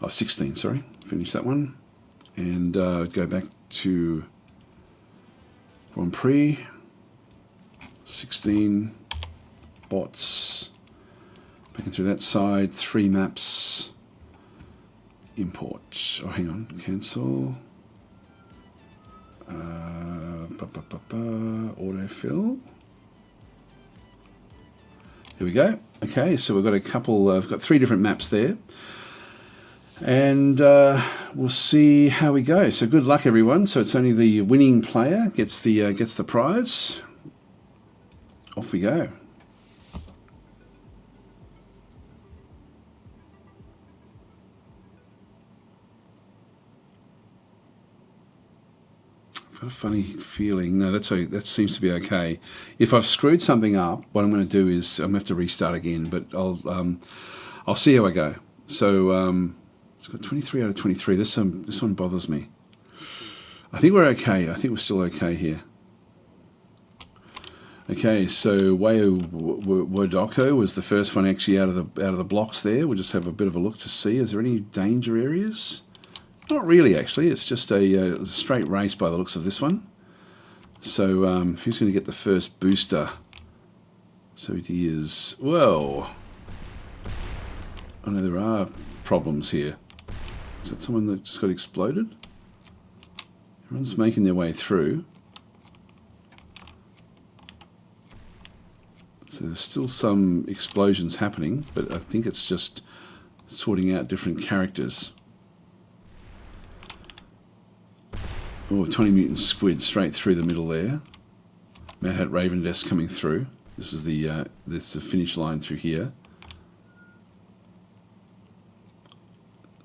16, sorry. Finish that one. And go back to Grand Prix. 16 bots. Back through that side, 3 maps, import, oh hang on, cancel, autofill, here we go. Okay, so we've got a couple, I've got 3 different maps there, and we'll see how we go. So good luck everyone. So it's only the winning player gets the prize. Off we go. A funny feeling. No, that seems to be okay. If I've screwed something up, what I'm going to do is I'm going to have to restart again. But I'll see how I go. So it's got 23 out of 23. This one bothers me. I think we're okay. I think we're still okay here. Okay, so Wayo Wodoko was the first one actually out of the blocks there. We'll just have a bit of a look to see. Is there any danger areas? Not really, actually. It's just a straight race by the looks of this one. So who's going to get the first booster? So it is... Whoa! I know there are problems here. Is that someone that just got exploded? Everyone's making their way through. So there's still some explosions happening, but I think it's just sorting out different characters. Oh, Tiny Mutant Squid straight through the middle there. Mad Hat Ravendest coming through. This is the finish line through here.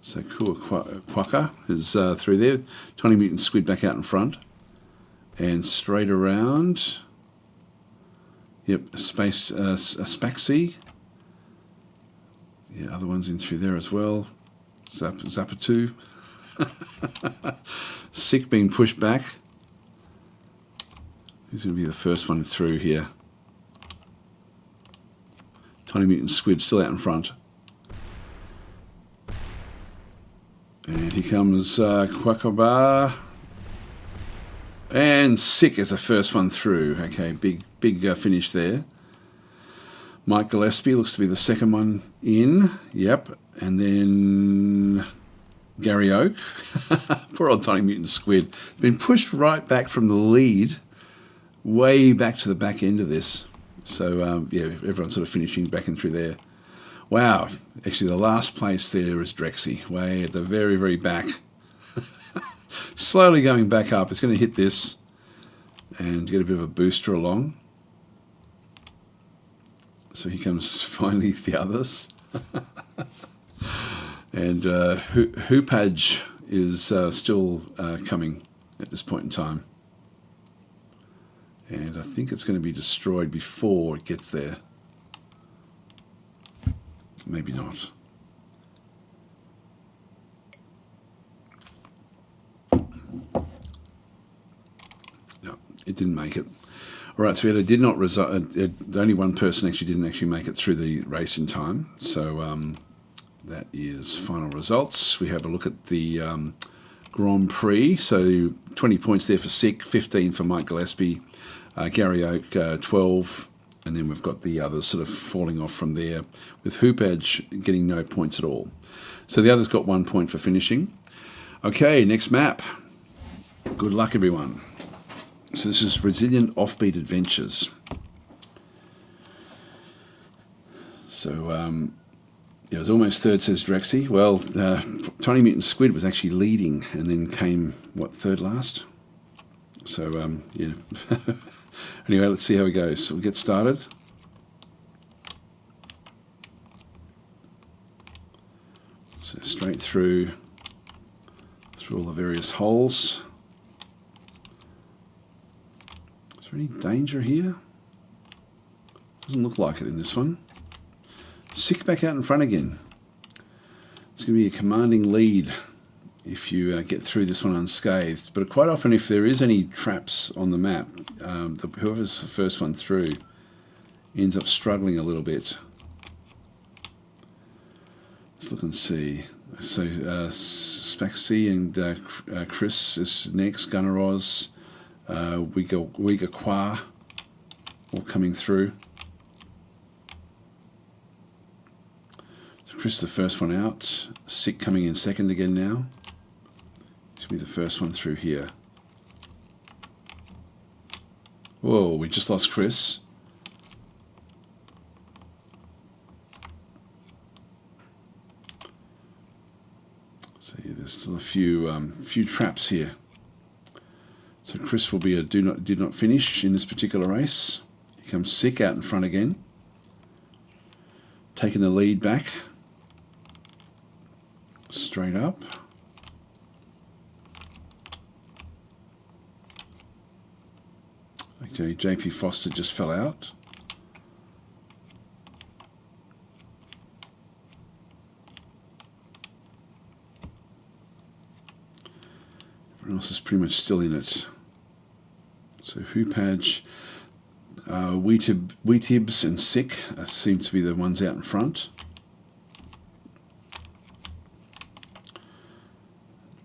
So cool. Quokka is through there. Tiny Mutant Squid back out in front. And straight around. Yep, Spaxy. Yeah, other ones in through there as well. Zapatu. Sick being pushed back. Who's going to be the first one through here? Tiny Mutant Squid still out in front. And here comes Quackaba. And Sick is the first one through. Okay, big finish there. Mike Gillespie looks to be the second one in. Yep. And then Gary Oak. Poor old Tiny Mutant Squid. Been pushed right back from the lead, way back to the back end of this. So, yeah, everyone's sort of finishing back and through there. Wow. Actually, the last place there is Drexy, way at the very, very back. Slowly going back up. It's going to hit this and get a bit of a booster along. So here comes finally the others. And Hoopage is still coming at this point in time. And I think it's going to be destroyed before it gets there. Maybe not. No, it didn't make it. All right, so it did not result. Only one person actually didn't actually make it through the race in time. So that is final results. We have a look at the Grand Prix. So 20 points there for Sick, 15 for Mike Gillespie, Gary Oak 12, and then we've got the others sort of falling off from there, with Hoopage getting no points at all. So the others got 1 point for finishing. Okay, next map. Good luck, everyone. So this is Resilient Offbeat Adventures. So it was almost third, says Drexy. Well, Tiny Mutant Squid was actually leading and then came, what, third last? So, yeah. Anyway, let's see how it goes. So we'll get started. So straight through all the various holes. Is there any danger here? Doesn't look like it in this one. Sick back out in front again. It's going to be a commanding lead if you get through this one unscathed. But quite often, if there is any traps on the map, whoever's the first one through ends up struggling a little bit. Let's look and see. So Spaxy and Chris is next. Gunnaros, Uyghur Kwa, all coming through. So Chris, the first one out. Sick coming in second again now. Should be the first one through here. Whoa, we just lost Chris. So yeah, there's still a few traps here. So Chris will be a did not finish in this particular race. Here comes Sick out in front again, taking the lead back. Straight up. Okay, JP Foster just fell out. Everyone else is pretty much still in it. So Hoopage, Weetibs and Sick seem to be the ones out in front.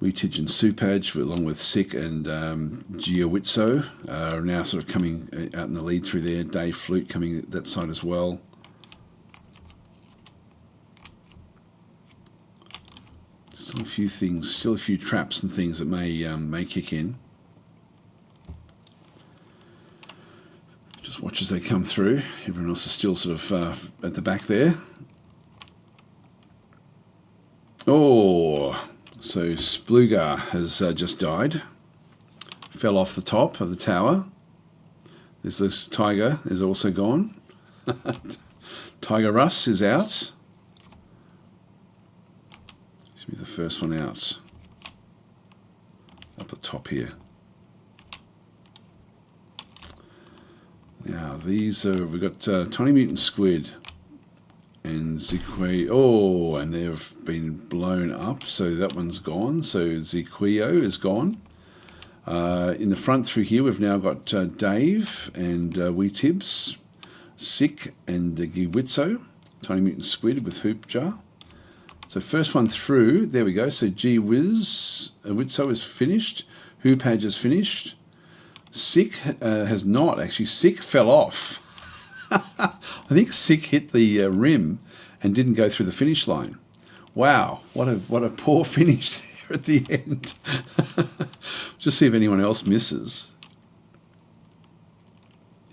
Weetidge and Supage, along with Sick and Giowitso, are now sort of coming out in the lead through there. Dave Flute coming that side as well. Still a few things, still a few traps and things that may kick in. Just watch as they come through. Everyone else is still sort of at the back there. Oh, so Spluga has just died. fell off the top of the tower. There's this Tiger is also gone. Tiger Russ is out. This will be the first one out. Up the top here. Now these are, we've got Tiny Mutant Squid and Ziquio. Oh, and they've been blown up, so that one's gone. So Ziquio is gone. In the front through here, we've now got Dave and Wee Tibbs, Sick and Giwitso, Tiny Mutant Squid with Hoop Jar. So first one through, there we go. So Gee Whiz, Witso is finished, Hoop Hadge is finished. Sick has not actually. Sick fell off. I think Sick hit the rim and didn't go through the finish line. Wow, what a poor finish there at the end. Just see if anyone else misses.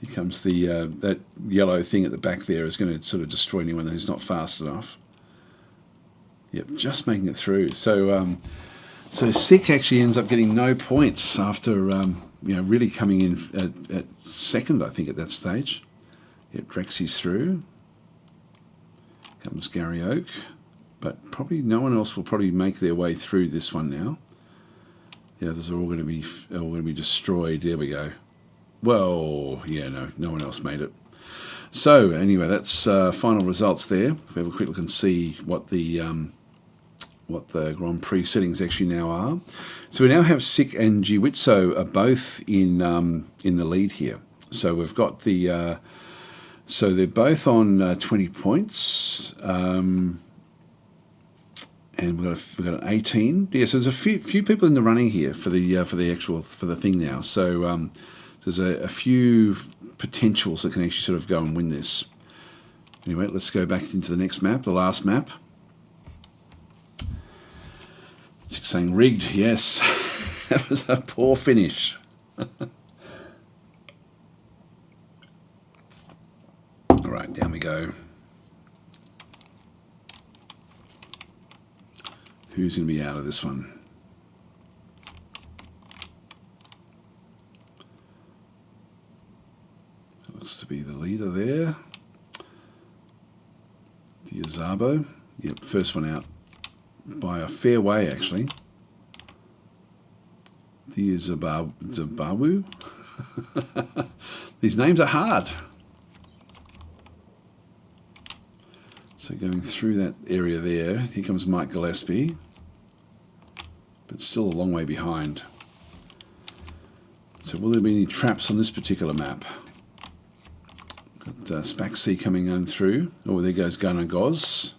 Here comes the that yellow thing at the back there is going to sort of destroy anyone who's not fast enough. Yep, just making it through. So so Sick actually ends up getting no points after really coming in at second, I think, at that stage. Yep, Drexy's through. Comes Gary Oak, but probably no one else will probably make their way through this one now. The others are all going to be destroyed. There we go. Well, yeah, no one else made it. So anyway, that's final results there. If we have a quick look and see what the Grand Prix settings actually now are. So we now have Sick and Giwitso are both in the lead here. So we've got the so they're both on 20 points, and we've got an 18. Yeah, so there's a few people in the running here for the thing now. So there's a few potentials that can actually sort of go and win this. Anyway, let's go back into the next map, the last map. It's saying rigged, yes. That was a poor finish. All right, down we go. Who's going to be out of this one? Looks to be the leader there. Diazabo. Yep, first one out by a fair way, actually. Diazabawu. These names are hard. So going through that area there, here comes Mike Gillespie, but still a long way behind. So will there be any traps on this particular map? Got Spaxy coming on through. Oh, there goes Gunnar Goz.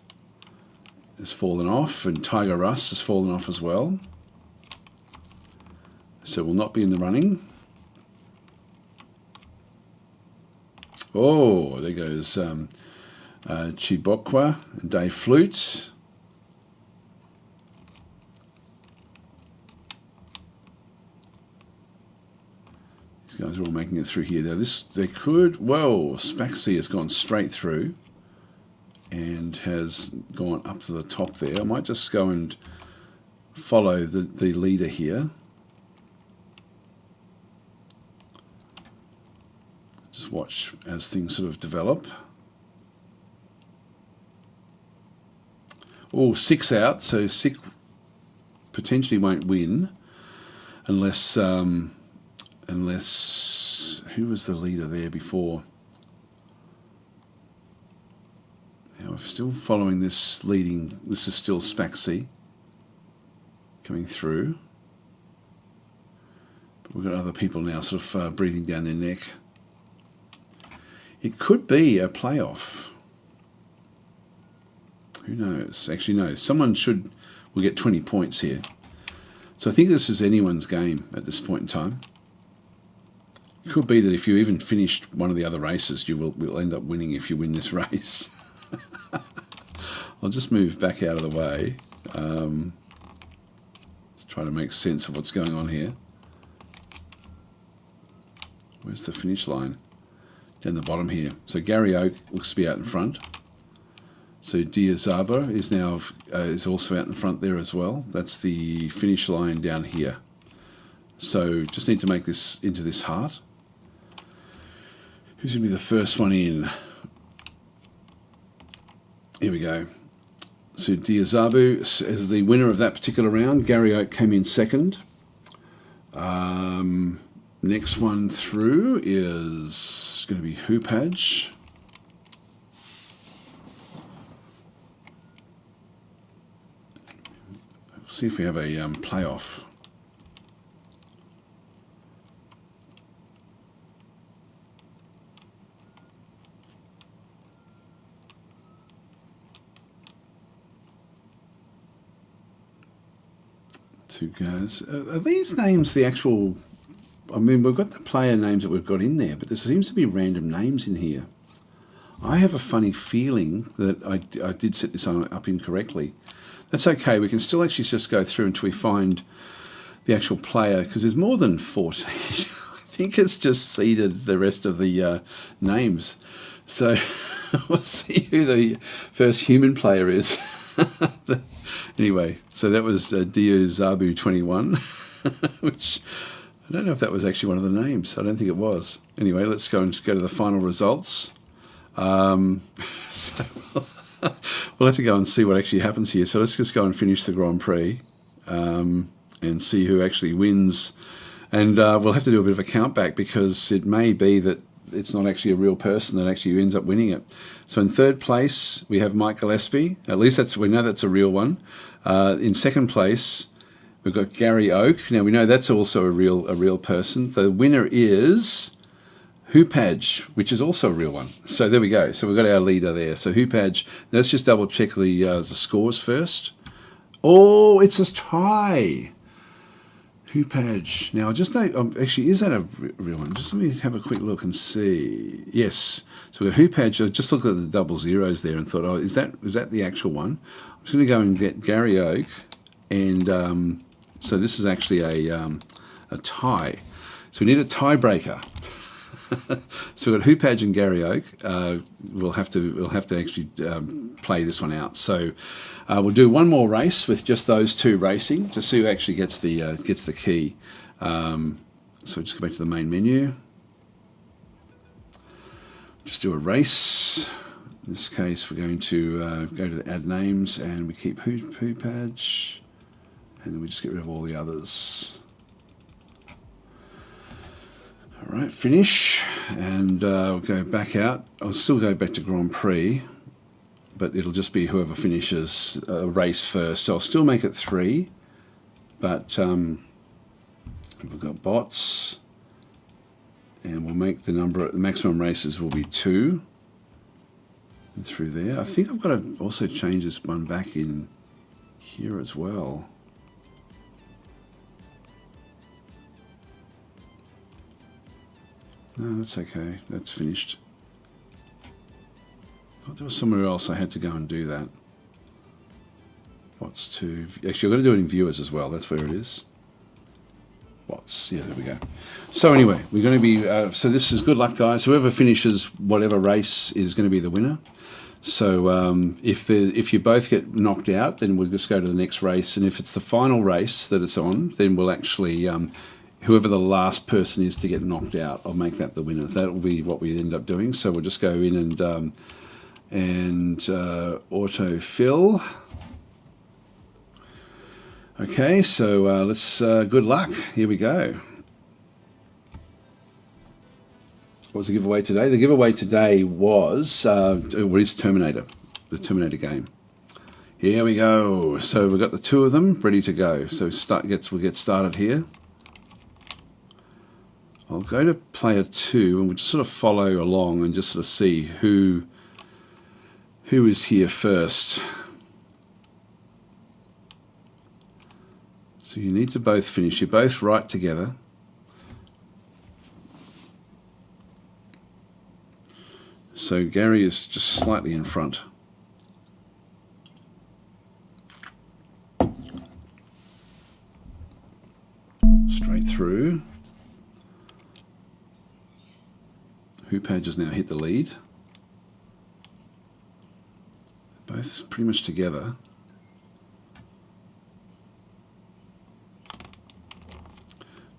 Has fallen off, and Tiger Russ has fallen off as well. So will not be in the running. Oh, there goes Chibokwa and Dave Flute. These guys are all making it through here. Now they could. Whoa, Spaxy has gone straight through and has gone up to the top there. I might just go and follow the leader here. Just watch as things sort of develop. Oh, Sick's out, so Sick potentially won't win unless who was the leader there before? Now we're still following this leading. This is still Spaxy coming through, but we've got other people now sort of breathing down their neck. It could be a playoff. Who knows? Actually, no. Someone will get 20 points here. So I think this is anyone's game at this point in time. It could be that if you even finished one of the other races, you will end up winning if you win this race. I'll just move back out of the way. Try to make sense of what's going on here. Where's the finish line? Down the bottom here. So Gary Oak looks to be out in front. So Diazaba is also out in front there as well. That's the finish line down here. So just need to make this into this heart. Who's going to be the first one in? Here we go. So Diazabu is the winner of that particular round. Gary Oak came in second. Next one through is going to be Hoopage. See if we have a playoff. Two guys. Are these names the actual... I mean, we've got the player names that we've got in there, but there seems to be random names in here. I have a funny feeling that I did set this up incorrectly. That's okay, we can still actually just go through until we find the actual player, because there's more than 14. I think it's just seeded the rest of the names. So we'll see who the first human player is. Anyway, so that was Diazabu 21, which I don't know if that was actually one of the names. I don't think it was. Anyway, let's go and go to the final results. So we'll have to go and see what actually happens here. So let's just go and finish the Grand Prix and see who actually wins. And we'll have to do a bit of a count back, because it may be that it's not actually a real person that actually ends up winning it. So in third place, we have Mike Gillespie. At least we know that's a real one. In second place, we've got Gary Oak. Now we know that's also a real person. The winner is Hoopage, which is also a real one. So there we go. So we've got our leader there. So Hoopage. Let's just double check the scores first. Oh, it's a tie. Hoopage. Now, I just know, actually, is that a real one? Just let me have a quick look and see. Yes. So we've got Hoopage. I just looked at the double zeros there and thought, oh, is that the actual one? I'm just going to go and get Gary Oak. And so this is actually a tie. So we need a tiebreaker. So we've got Hoopage and Gary Oak. We'll have to actually play this one out. So we'll do one more race with just those two racing to see who actually gets the key. So we'll just go back to the main menu. Just do a race. In this case, we're going to go to the add names, and we keep Hoopage, and then we just get rid of all the others. All right, finish, and we'll go back out. I'll still go back to Grand Prix, but it'll just be whoever finishes a race first. So I'll still make it 3, but we've got bots, and we'll make the maximum races will be 2. And through there, I think I've got to also change this one back in here as well. No, that's okay. That's finished. I thought there was somewhere else I had to go and do that. What's to... Actually, I've got to do it in viewers as well. That's where it is. What's... Yeah, there we go. So anyway, we're going to be... so this is good luck, guys. Whoever finishes whatever race is going to be the winner. So if you both get knocked out, then we'll just go to the next race. And if it's the final race that it's on, then we'll actually... whoever the last person is to get knocked out, I'll make that the winner. That will be what we end up doing. So we'll just go in and autofill. Okay, so let's good luck. Here we go. What was the giveaway today? The giveaway today was is Terminator, the Terminator game. Here we go. So we've got the 2 of them ready to go. So we'll get started here. I'll go to player 2, and we'll just sort of follow along and just sort of see who is here first. So you need to both finish. You're both right together. So Gary is just slightly in front. Straight through. Hoopage has now hit the lead. Both pretty much together.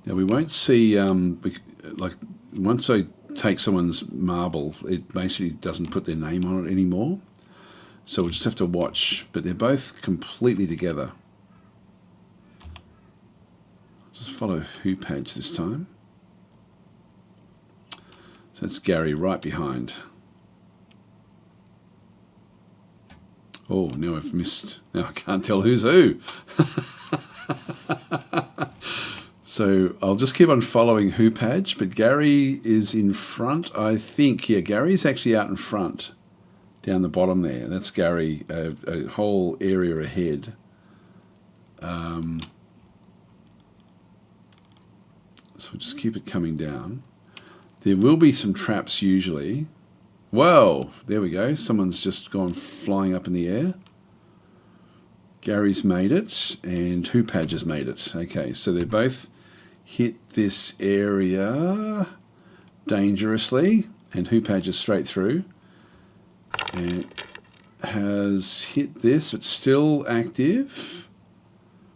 Now we won't see, like once I take someone's marble, it basically doesn't put their name on it anymore. So we'll just have to watch, but they're both completely together. Just follow Who page this time. So that's Gary right behind. Oh, now I've missed. Now I can't tell who's who. So I'll just keep on following Who page, but Gary is in front, I think. Yeah, Gary's actually out in front, down the bottom there. That's Gary, a whole area ahead. So we'll just keep it coming down. There will be some traps usually. Whoa, there we go. Someone's just gone flying up in the air. Gary's made it, and Who page has made it. Okay, so they both hit this area dangerously, and Who page is straight through. And has hit this, but still active.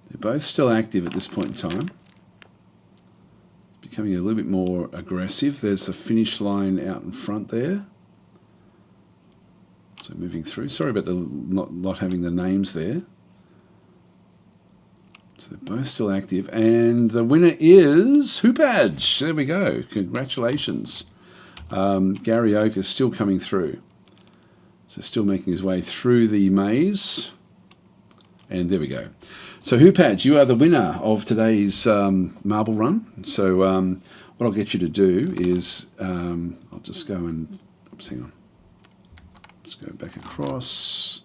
They're both still active at this point in time. Becoming a little bit more aggressive. There's the finish line out in front there. So moving through. Sorry about the not having the names there. So they're both still active. And the winner is Who page. There we go. Congratulations. Gary Oak is still coming through. So still making his way through the maze. And there we go. So Who page, you are the winner of today's marble run. So what I'll get you to do is, I'll just go and, oops, hang on. Just go back across.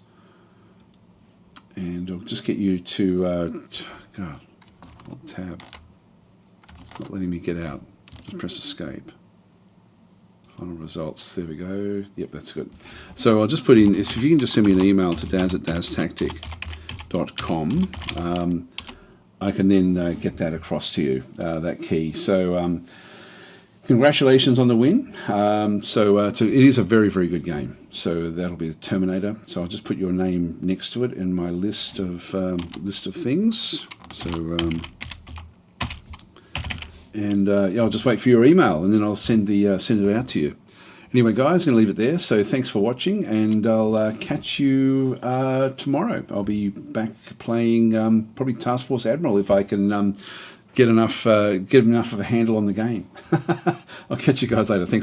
And I'll just get you to, God, what tab? It's not letting me get out. Just press escape. Final results, there we go. Yep, that's good. So I'll just put in, if you can just send me an email to daz@daztactic.com, I can then get that across to you, that key. So congratulations on the win. So it is a very, very good game. So that'll be the Terminator. So I'll just put your name next to it in my list of things. So yeah, I'll just wait for your email, and then I'll send it out to you. Anyway, guys, I'm going to leave it there. So thanks for watching, and I'll catch you tomorrow. I'll be back playing probably Task Force Admiral if I can get enough of a handle on the game. I'll catch you guys later. Thanks.